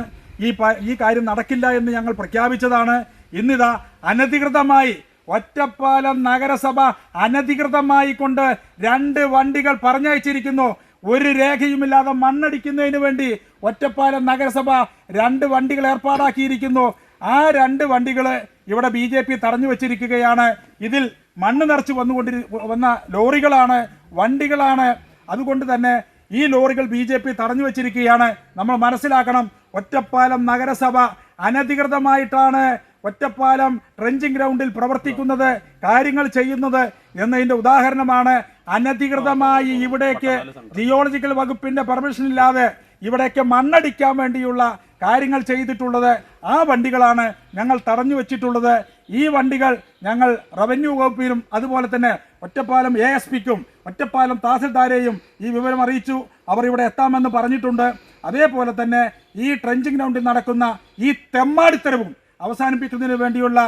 ഈ കാര്യം നടക്കില്ല എന്ന് ഞങ്ങൾ പ്രഖ്യാപിച്ചതാണ്. ഇന്നിതാ അനധികൃതമായി ഒറ്റപ്പാലം നഗരസഭ അനധികൃതമായി കൊണ്ട് 2 വണ്ടികൾ പറഞ്ഞയച്ചിരിക്കുന്നു. ഒരു രേഖയുമില്ലാതെ മണ്ണടിക്കുന്നതിന് വേണ്ടി ഒറ്റപ്പാലം നഗരസഭ 2 വണ്ടികൾ ഏർപ്പാടാക്കിയിരിക്കുന്നു. ആ 2 വണ്ടികൾ ഇവിടെ BJP തടഞ്ഞു വച്ചിരിക്കുകയാണ്. ഇതിൽ മണ്ണ് നിറച്ച് വന്ന ലോറികളാണ്, വണ്ടികളാണ്. അതുകൊണ്ട് തന്നെ ഈ ലോറികൾ BJP തടഞ്ഞു വച്ചിരിക്കുകയാണ്. നമ്മൾ മനസ്സിലാക്കണം, ഒറ്റപ്പാലം നഗരസഭ അനധികൃതമായിട്ടാണ് ഒറ്റപ്പാലം ട്രെഞ്ചിങ് ഗ്രൗണ്ടിൽ പ്രവർത്തിക്കുന്നത്, കാര്യങ്ങൾ ചെയ്യുന്നത് എന്നതിൻ്റെ ഉദാഹരണമാണ്. അനധികൃതമായി ഇവിടേക്ക് ജിയോളജിക്കൽ വകുപ്പിൻ്റെ പെർമിഷൻ ഇല്ലാതെ ഇവിടേക്ക് മണ്ണടിക്കാൻ വേണ്ടിയുള്ള കാര്യങ്ങൾ ചെയ്തിട്ടുള്ളത്. ആ വണ്ടികളാണ് ഞങ്ങൾ തടഞ്ഞു വെച്ചിട്ടുള്ളത്. ഈ വണ്ടികൾ ഞങ്ങൾ റവന്യൂ വകുപ്പിനും അതുപോലെ തന്നെ ഒറ്റപ്പാലം ASPക്കും ഒറ്റപ്പാലം തഹസിൽദാരെയും ഈ വിവരം അറിയിച്ചു. അവർ ഇവിടെ എത്താമെന്ന് പറഞ്ഞിട്ടുണ്ട്. അതേപോലെ തന്നെ ഈ ട്രെഞ്ചിങ് ഗ്രൗണ്ടിൽ നടക്കുന്ന ഈ തെമ്മാടിത്തരവും അവസാനിപ്പിക്കുന്നതിന് വേണ്ടിയുള്ള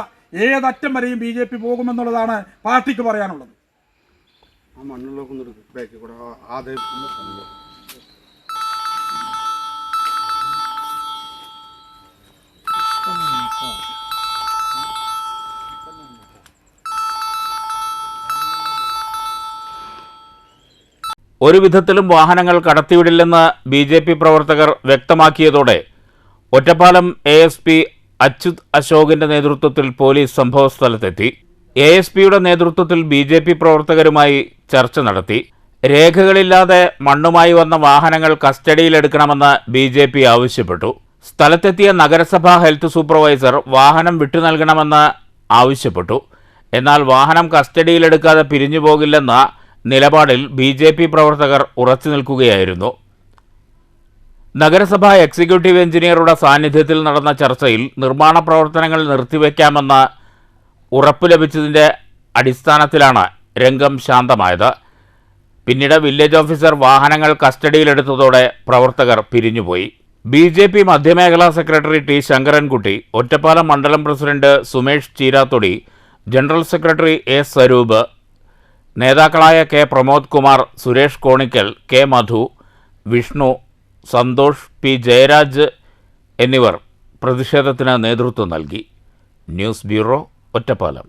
ഏതറ്റം വരെയും BJP പോകുമെന്നുള്ളതാണ് പാർട്ടിക്ക് പറയാനുള്ളത്. ഒരു വിധത്തിലും വാഹനങ്ങൾ കടത്തിവിടില്ലെന്ന് BJP പ്രവർത്തകർ വ്യക്തമാക്കിയതോടെ ഒറ്റപ്പാലം ASP അച്യുത് അശോകിന്റെ നേതൃത്വത്തിൽ പോലീസ് സംഭവസ്ഥലത്തെത്തി. ASPയുടെ നേതൃത്വത്തിൽ BJP പ്രവർത്തകരുമായി ചർച്ച നടത്തി. രേഖകളില്ലാതെ മണ്ണുമായി വന്ന വാഹനങ്ങൾ കസ്റ്റഡിയിലെടുക്കണമെന്ന് BJP ആവശ്യപ്പെട്ടു. സ്ഥലത്തെത്തിയ നഗരസഭാ ഹെൽത്ത് സൂപ്പർവൈസർ വാഹനം വിട്ടു നൽകണമെന്ന് ആവശ്യപ്പെട്ടു. എന്നാൽ വാഹനം കസ്റ്റഡിയിലെടുക്കാതെ പിരിഞ്ഞുപോകില്ലെന്ന നിലപാടിൽ BJP പ്രവർത്തകർ ഉറച്ചു നിൽക്കുകയായിരുന്നു. നഗരസഭാ എക്സിക്യൂട്ടീവ് എഞ്ചിനീയറുടെ സാന്നിധ്യത്തിൽ നടന്ന ചർച്ചയിൽ നിർമ്മാണ പ്രവർത്തനങ്ങൾ നിർത്തിവെക്കാമെന്ന് ഉറപ്പ് ലഭിച്ചതിൻ്റെ അടിസ്ഥാനത്തിലാണ് രംഗം ശാന്തമായത്. പിന്നീട് വില്ലേജ് ഓഫീസർ വാഹനങ്ങൾ കസ്റ്റഡിയിലെടുത്തതോടെ പ്രവർത്തകർ പിരിഞ്ഞുപോയി. BJP മധ്യമേഖലാ സെക്രട്ടറി T. ശങ്കരൻകുട്ടി, ഒറ്റപ്പാലം മണ്ഡലം president Sumesh Cheerathodi, general secretary A. Swaroop, നേതാക്കളായ K. Pramod Kumar, Suresh Konikkal, K. Madhu, Vishnu, Santhosh, P. Jayaraj എന്നിവർ പ്രതിഷേധത്തിന് നേതൃത്വം നൽകി. News bureau, Ottapalam.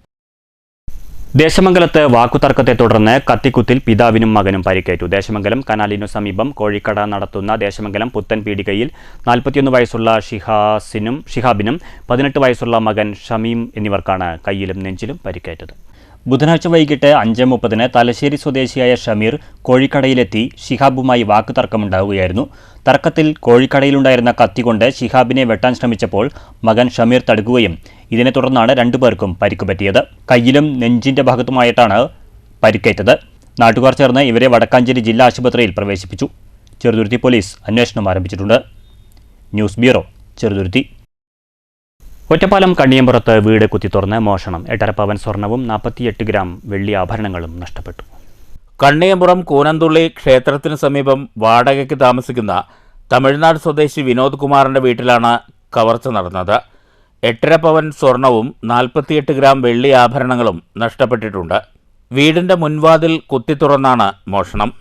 ദേശമംഗലത്ത് വാക്കുതർക്കത്തെ തുടർന്ന് കത്തിക്കുത്തിൽ പിതാവിനും മകനും പരിക്കേറ്റു. ദേശമംഗലം കനാലിനു സമീപം കോഴിക്കട നടത്തുന്ന ദേശമംഗലം പുത്തൻ പീടികയിൽ 41 വയസ്സുള്ള ഷിഹാബിനും 18 വയസ്സുള്ള മകൻ ഷമീം എന്നിവർക്കാണ് കയ്യിലും നെഞ്ചിലും പരിക്കേറ്റത്. ബുധനാഴ്ച വൈകിട്ട് 5:30 തലശ്ശേരി സ്വദേശിയായ ഷമീർ കോഴിക്കടയിലെത്തി ഷിഹാബുമായി വാക്കുതർക്കമുണ്ടാവുകയായിരുന്നു. തർക്കത്തിൽ കോഴിക്കടയിലുണ്ടായിരുന്ന കത്തികൊണ്ട് ഷിഹാബിനെ വെട്ടാൻ ശ്രമിച്ചപ്പോൾ മകൻ ഷമീർ തടുക്കുകയും ഇതിനെ തുടർന്നാണ് രണ്ടുപേർക്കും പരിക്കുപറ്റിയത്. കയ്യിലും നെഞ്ചിന്റെ ഭാഗത്തുമായിട്ടാണ് പരിക്കേറ്റത്. നാട്ടുകാർ ചേർന്ന് ഇവരെ വടക്കാഞ്ചേരി ജില്ലാ ആശുപത്രിയിൽ പ്രവേശിപ്പിച്ചു. ചെറുതുരുത്തി പോലീസ് അന്വേഷണം ആരംഭിച്ചിട്ടുണ്ട്. News bureau, Cheruthuruthy. ഒറ്റപ്പാലം കണ്ണിയമ്പുറത്ത് വീട് കുത്തിത്തുറന്ന് മോഷണം. 8.5 പവൻ സ്വർണവും 48 ഗ്രാം വെള്ളി ആഭരണങ്ങളും നഷ്ടപ്പെട്ടു. കണ്ണിയമ്പുറം കൂനന്തുള്ളി ക്ഷേത്രത്തിന് സമീപം വാടകയ്ക്ക് താമസിക്കുന്ന തമിഴ്നാട് സ്വദേശി വിനോദ് കുമാറിന്റെ വീട്ടിലാണ് കവർച്ച നടന്നത്. 8.5 പവൻ സ്വർണവും 48 ഗ്രാം വെള്ളി ആഭരണങ്ങളും നഷ്ടപ്പെട്ടിട്ടുണ്ട്. വീടിന്റെ മുൻവാതിൽ കുത്തിത്തുറന്നാണ് മോഷണം.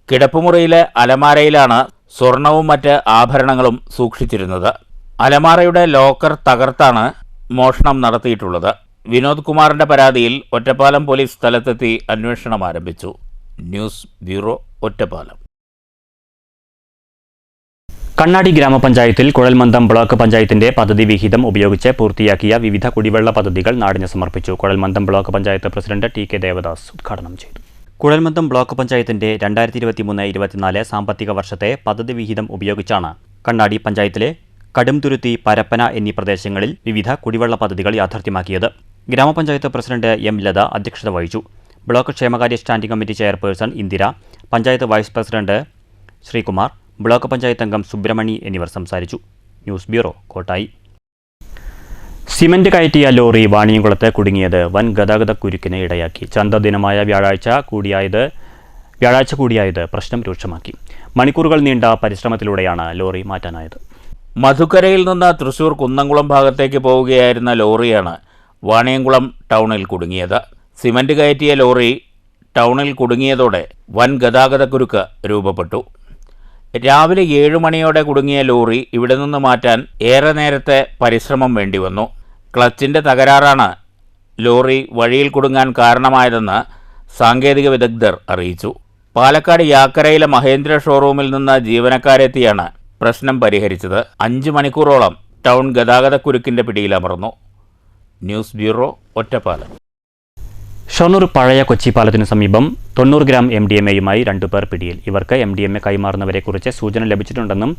കിടപ്പുമുറിയിലെ അലമാരയിലാണ് സ്വർണവും മറ്റ് ആഭരണങ്ങളും സൂക്ഷിച്ചിരുന്നത്. അലമാരയുടെ ലോക്കർ തകർത്താണ് മോഷണം നടത്തിയിട്ടുള്ളത്. വിനോദ് കുമാറിന്റെ പരാതിയിൽ ഒറ്റപ്പാലം പോലീസ് സ്ഥലത്തെത്തി അന്വേഷണം ആരംഭിച്ചു. News bureau, Ottapalam. കണ്ണാടി ഗ്രാമപഞ്ചായത്തിൽ കുഴൽമന്ദം ബ്ലോക്ക് പഞ്ചായത്തിന്റെ പദ്ധതി വിഹിതം ഉപയോഗിച്ച് പൂർത്തിയാക്കിയ വിവിധ കുടിവെള്ള പദ്ധതികൾ നാടിന് സമർപ്പിച്ചു. കുഴൽമന്ദം block panchayat president TK Devadas ഉദ്ഘാടനം ചെയ്തു. കുഴൽമന്ദം ബ്ലോക്ക് പഞ്ചായത്തിന്റെ 2023-24 സാമ്പത്തിക വർഷത്തെ പദ്ധതി വിഹിതം ഉപയോഗിച്ചാണ് കണ്ണാടി പഞ്ചായത്തിലെ കടുംതുരുത്തി, പരപ്പന എന്നീ പ്രദേശങ്ങളിൽ വിവിധ കുടിവെള്ള പദ്ധതികൾ യാഥാർത്ഥ്യമാക്കിയത്. ഗ്രാമപഞ്ചായത്ത് പ്രസിഡന്റ് M. ലത അധ്യക്ഷത വഹിച്ചു. ബ്ലോക്ക് ക്ഷേമകാര്യ standing committee chairperson Indira, panchayat vice president Sreekumar, block panchayat അംഗം സുബ്രഹ്മണി എന്നിവർ സംസാരിച്ചു. News bureau, Kottayi. സിമന്റ് കയറ്റിയ ലോറി വാണിയംകുളത്ത് കുടുങ്ങിയത് വൻ ഗതാഗതക്കുരുക്കിന് ഇടയാക്കി. ചന്തദിനമായ വ്യാഴാഴ്ച കൂടിയായത് പ്രശ്നം രൂക്ഷമാക്കി. മണിക്കൂറുകൾ നീണ്ട പരിശ്രമത്തിലൂടെയാണ് ലോറി മാറ്റാനായത്. മധുക്കരയിൽ നിന്ന് തൃശൂർ കുന്നംകുളം ഭാഗത്തേക്ക് പോവുകയായിരുന്ന ലോറിയാണ് വാണിയംകുളം ടൗണിൽ കുടുങ്ങിയത്. സിമന്റ് കയറ്റിയ ലോറി ടൗണിൽ കുടുങ്ങിയതോടെ വൻ ഗതാഗതക്കുരുക്ക് രൂപപ്പെട്ടു. രാവിലെ 7 മണിയോടെ കുടുങ്ങിയ ലോറി ഇവിടെ നിന്ന് മാറ്റാൻ ഏറെ നേരത്തെ പരിശ്രമം വേണ്ടിവന്നു. ക്ലച്ചിൻ്റെ തകരാറാണ് ലോറി വഴിയിൽ കുടുങ്ങാൻ കാരണമായതെന്ന് സാങ്കേതിക വിദഗ്ധർ അറിയിച്ചു. പാലക്കാട് യാക്കരയിലെ മഹേന്ദ്ര ഷോറൂമിൽ നിന്ന് ജീവനക്കാരെത്തിയാണ് പ്രശ്നം പരിഹരിച്ചത്. 5 മണിക്കൂറോളം ടൗൺ ഗതാഗതക്കുരുക്കിന്റെ പിടിയിലമർന്നു. News bureau, Ottapalam. ഷൊർണൂർ പഴയ കൊച്ചി പാലത്തിനു സമീപം 90 ഗ്രാം MDMA-യുമായി 2 പേർ പിടിയിൽ. ഇവർക്ക് MDMA കൈമാറുന്നവരെക്കുറിച്ച് സൂചന ലഭിച്ചിട്ടുണ്ടെന്നും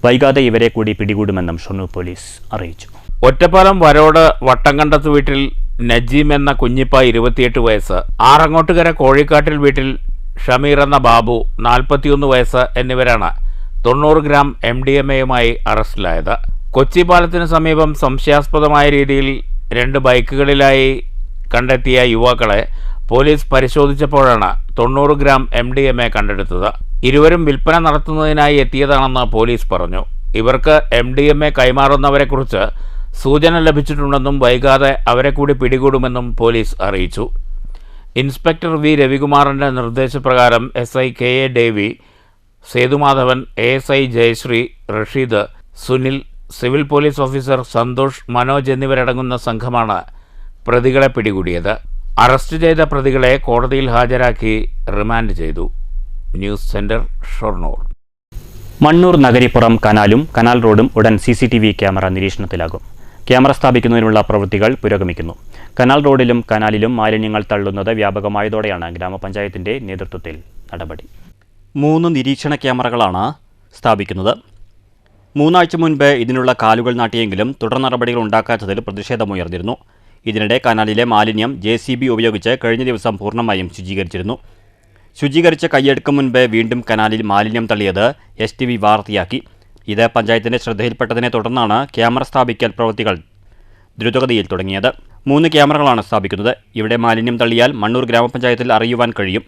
വൈകാതെ ഇവരെ കൂടി പിടികൂടുമെന്നും ഷൊർണൂർ പോലീസ് അറിയിച്ചു. ഒറ്റപ്പാലം വരോട് വട്ടംകണ്ടത്ത് വീട്ടിൽ നജീം എന്ന കുഞ്ഞിപ്പ 28 വയസ്സ്, ആറങ്ങോട്ടുകര കോഴിക്കാട്ടിൽ വീട്ടിൽ ഷമീർ എന്ന ബാബു 41 വയസ്സ് എന്നിവരാണ് 90 ഗ്രാം MDMA-യുമായി അറസ്റ്റിലായത്. കൊച്ചി പാലത്തിന് സമീപം സംശയാസ്പദമായ രീതിയിൽ 2 ബൈക്കുകളിലായി കണ്ടെത്തിയ യുവാക്കളെ പോലീസ് പരിശോധിച്ചപ്പോഴാണ് 90 ഗ്രാം MDMA കണ്ടെടുത്തത്. ഇരുവരും വിൽപ്പന നടത്തുന്നതിനായി എത്തിയതാണെന്ന് പോലീസ് പറഞ്ഞു. ഇവർക്ക് MDMA കൈമാറുന്നവരെക്കുറിച്ച് സൂചന ലഭിച്ചിട്ടുണ്ടെന്നും വൈകാതെ അവരെ കൂടി പിടികൂടുമെന്നും പോലീസ് അറിയിച്ചു. ഇൻസ്പെക്ടർ വി രവികുമാറിൻ്റെ നിർദ്ദേശപ്രകാരം SI KA Davy, Sethumadhavan, ASI Jayasree, Rasheed, Sunil, civil police officer Santhosh, Manoj എന്നിവരടങ്ങുന്ന സംഘമാണ് പ്രതികളെ പിടികൂടിയത്. അറസ്റ്റ് ചെയ്ത പ്രതികളെ കോടതിയിൽ ഹാജരാക്കി റിമാൻഡ് ചെയ്തു. News centre, Shoranur. മണ്ണൂർ നഗരിപ്പുറം കനാലും കനാൽ റോഡും ഉടൻ CCTV ക്യാമറ നിരീക്ഷണത്തിലാകും. ക്യാമറ സ്ഥാപിക്കുന്നതിനുള്ള പ്രവൃത്തികൾ പുരോഗമിക്കുന്നു. കനാൽ റോഡിലും കനാലിലും മാലിന്യങ്ങൾ തള്ളുന്നത് വ്യാപകമായതോടെയാണ് ഗ്രാമപഞ്ചായത്തിന്റെ നേതൃത്വത്തിൽ നടപടി. 3 നിരീക്ഷണ ക്യാമറകളാണ് സ്ഥാപിക്കുന്നത്. 3 ആഴ്ച മുൻപ് ഇതിനുള്ള കാലുകൾ നാട്ടിയെങ്കിലും തുടർ നടപടികൾ ഉണ്ടാക്കാത്തതിൽ പ്രതിഷേധമുയർന്നിരുന്നു. ഇതിനിടെ കനാലിലെ മാലിന്യം JCB ഉപയോഗിച്ച് കഴിഞ്ഞ ദിവസം പൂർണ്ണമായും ശുചീകരിച്ചിരുന്നു. ശുചീകരിച്ച കൈയെടുക്കും മുൻപ് വീണ്ടും കനാലിൽ മാലിന്യം തള്ളിയത് STV വാർത്തയാക്കി. ഇത് പഞ്ചായത്തിന്റെ ശ്രദ്ധയിൽപ്പെട്ടതിനെ തുടർന്നാണ് ക്യാമറ സ്ഥാപിക്കൽ പ്രവൃത്തികൾ ദ്രുതഗതിയിൽ തുടങ്ങിയത്. 3 ക്യാമറകളാണ് സ്ഥാപിക്കുന്നത്. ഇവിടെ മാലിന്യം തള്ളിയാൽ മണ്ണൂർ ഗ്രാമപഞ്ചായത്തിൽ അറിയുവാൻ കഴിയും.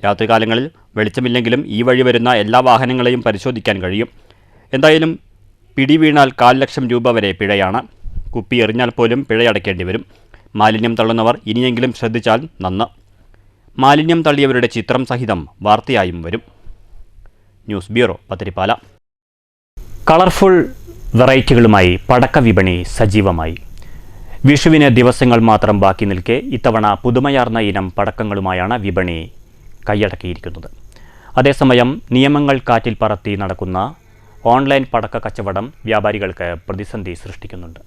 രാത്രികാലങ്ങളിൽ വെളിച്ചമില്ലെങ്കിലും ഈ വഴി വരുന്ന എല്ലാ വാഹനങ്ങളെയും പരിശോധിക്കാൻ കഴിയും. എന്തായാലും പിടി വീണാൽ 500,000 രൂപ വരെ പിഴയാണ്. കുപ്പി എറിഞ്ഞാൽ പോലും പിഴയടയ്ക്കേണ്ടി വരും. മാലിന്യം തള്ളുന്നവർ ഇനിയെങ്കിലും ശ്രദ്ധിച്ചാൽ നന്ന്. മാലിന്യം തള്ളിയവരുടെ ചിത്രം സഹിതം വാർത്തയായും വരും. News bureau, Pathirippala. കളർഫുൾ വെറൈറ്റികളുമായി പടക്ക വിപണി സജീവമായി. വിഷുവിന് ദിവസങ്ങൾ മാത്രം ബാക്കി നിൽക്കെ ഇത്തവണ പുതുമയാർന്ന ഇനം പടക്കങ്ങളുമായാണ് വിപണി കൈയടക്കിയിരിക്കുന്നത്. അതേസമയം നിയമങ്ങൾ കാറ്റിൽ പറത്തി നടക്കുന്ന ഓൺലൈൻ പടക്ക കച്ചവടം വ്യാപാരികൾക്ക് പ്രതിസന്ധി സൃഷ്ടിക്കുന്നുണ്ട്.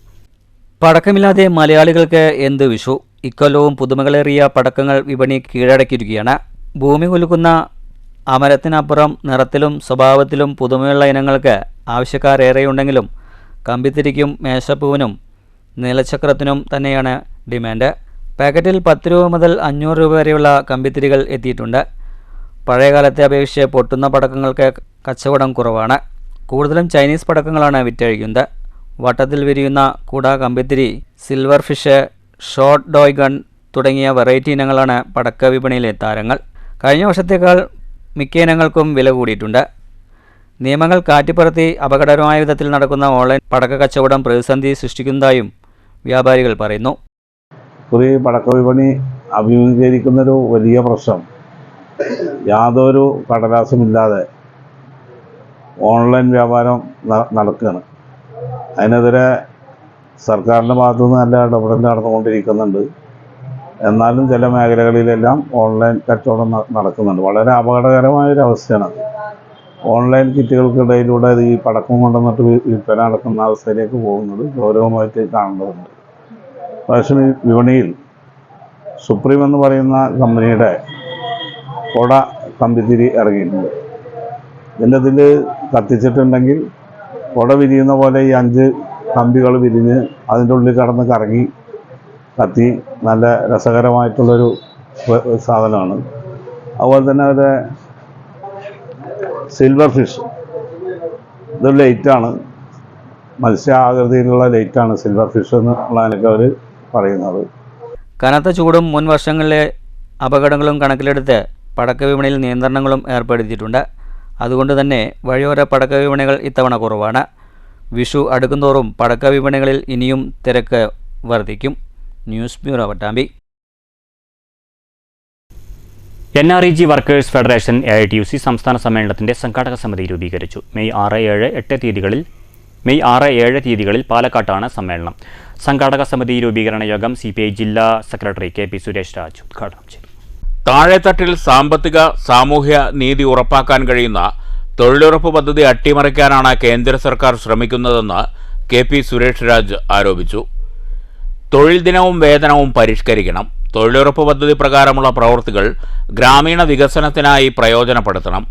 പടക്കമില്ലാതെ മലയാളികൾക്ക് എന്ത് വിഷു? ഇക്കൊല്ലവും പുതുമകളേറിയ പടക്കങ്ങൾ വിപണി കീഴടക്കിയിരിക്കുകയാണ്. ഭൂമി കുലുക്കുന്ന അമരത്തിനപ്പുറം നിറത്തിലും സ്വഭാവത്തിലും പുതുമയുള്ള ഇനങ്ങൾക്ക് ആവശ്യക്കാരേറെയുണ്ടെങ്കിലും കമ്പിത്തിരിക്കും മേശപ്പൂവിനും നിലച്ചക്രത്തിനും തന്നെയാണ് ഡിമാൻഡ്. പാക്കറ്റിൽ 10 രൂപ മുതൽ 500 രൂപ വരെയുള്ള കമ്പിത്തിരികൾ എത്തിയിട്ടുണ്ട്. പഴയകാലത്തെ അപേക്ഷിച്ച് പൊട്ടുന്ന പടക്കങ്ങൾക്ക് കച്ചവടം കുറവാണ്. കൂടുതലും ചൈനീസ് പടക്കങ്ങളാണ് വിറ്റഴിക്കുന്നത്. വട്ടത്തിൽ വിരിയുന്ന കുട, കമ്പിത്തിരി, സിൽവർ ഫിഷ്, ഷോട്ട് ഡോയ് ഗൺ തുടങ്ങിയ വെറൈറ്റി ഇനങ്ങളാണ് പടക്ക വിപണിയിലെ താരങ്ങൾ. കഴിഞ്ഞ വർഷത്തേക്കാൾ മിക്ക ഇനങ്ങൾക്കും വില കൂടിയിട്ടുണ്ട്. നിയമങ്ങൾ കാറ്റിപ്പറത്തി അപകടകരമായ വിധത്തിൽ നടക്കുന്ന ഓൺലൈൻ പടക്ക കച്ചവടം പ്രതിസന്ധി സൃഷ്ടിക്കുന്നതായും വ്യാപാരികൾ പറയുന്നു. ഒരു പടക്ക വിപണി അഭിമുഖീകരിക്കുന്നൊരു വലിയ പ്രശ്നം യാതൊരു കടലാസുമില്ലാതെ ഓൺലൈൻ വ്യാപാരം നടക്കുകയാണ്. അതിനെതിരെ സർക്കാരിൻ്റെ ഭാഗത്തുനിന്ന് നല്ല ഇടപെടൽ നടന്നുകൊണ്ടിരിക്കുന്നുണ്ട്. എന്നാലും ചില മേഖലകളിലെല്ലാം ഓൺലൈൻ കച്ചവടം നടക്കുന്നുണ്ട്. വളരെ അപകടകരമായൊരവസ്ഥയാണ്. ഓൺലൈൻ കിറ്റുകൾക്കിടയിലൂടെ ഈ പടക്കം കൊണ്ടുവന്നിട്ട് വിൽപ്പന നടക്കുന്ന അവസ്ഥയിലേക്ക് പോകുന്നത് ഗൗരവമായിട്ട് കാണേണ്ടതുണ്ട്. പക്ഷേ വിപണിയിൽ സുപ്രീം എന്ന് പറയുന്ന കമ്പനിയുടെ കൊട കമ്പിത്തിരി ഇറങ്ങിയിട്ടുണ്ട്. ഇതിൽ കത്തിച്ചിട്ടുണ്ടെങ്കിൽ കൊട വിരിയുന്ന പോലെ ഈ 5 കമ്പികൾ വിരിഞ്ഞ് അതിൻ്റെ ഉള്ളിൽ കടന്ന് കറങ്ങി കത്തി നല്ല രസകരമായിട്ടുള്ളൊരു സാധനമാണ്. അതുപോലെ തന്നെ അവരുടെ സിൽവർ ഫിഷ്, ഇതൊരു ലൈറ്റാണ്, മത്സ്യ ആകൃതിയിലുള്ള ലൈറ്റാണ് സിൽവർ ഫിഷ് എന്നുള്ളതിനൊക്കെ അവർ പറയുന്നത്. കനത്ത ചൂടും മുൻ വർഷങ്ങളിലെ അപകടങ്ങളും കണക്കിലെടുത്ത് പടക്ക വിപണിയിൽ നിയന്ത്രണങ്ങളും ഏർപ്പെടുത്തിയിട്ടുണ്ട്. അതുകൊണ്ട് തന്നെ വഴിയോര പടക്ക വിപണികൾ ഇത്തവണ കുറവാണ്. വിഷു അടുക്കുന്തോറും പടക്ക വിപണികളിൽ ഇനിയും തിരക്ക് വർദ്ധിക്കും. News bureau, Pattambi. NREG workers federation AITUC സംസ്ഥാന സമ്മേളനത്തിന്റെ സംഘാടക സമിതി രൂപീകരിച്ചു. മെയ് 6, 7 തീയതികളിൽ പാലക്കാട്ടാണ് സമ്മേളനം. സംഘാടക സമിതി രൂപീകരണ യോഗം CPI ജില്ലാ സെക്രട്ടറി KP സുരേഷ് രാജ് ഉദ്ഘാടനം ചെയ്തു. താഴെത്തട്ടിൽ സാമ്പത്തിക സാമൂഹ്യ നീതി ഉറപ്പാക്കാൻ കഴിയുന്ന തൊഴിലുറപ്പ് പദ്ധതി അട്ടിമറിക്കാനാണ് കേന്ദ്ര സർക്കാർ ശ്രമിക്കുന്നതെന്ന് KP സുരേഷ് രാജ് ആരോപിച്ചു. തൊഴിൽ ദിനവും വേതനവും പരിഷ്കരിക്കണം. തൊഴിലുറപ്പ് പദ്ധതി പ്രകാരമുള്ള പ്രവൃത്തികൾ ഗ്രാമീണ വികസനത്തിനായി പ്രയോജനപ്പെടുത്തണം.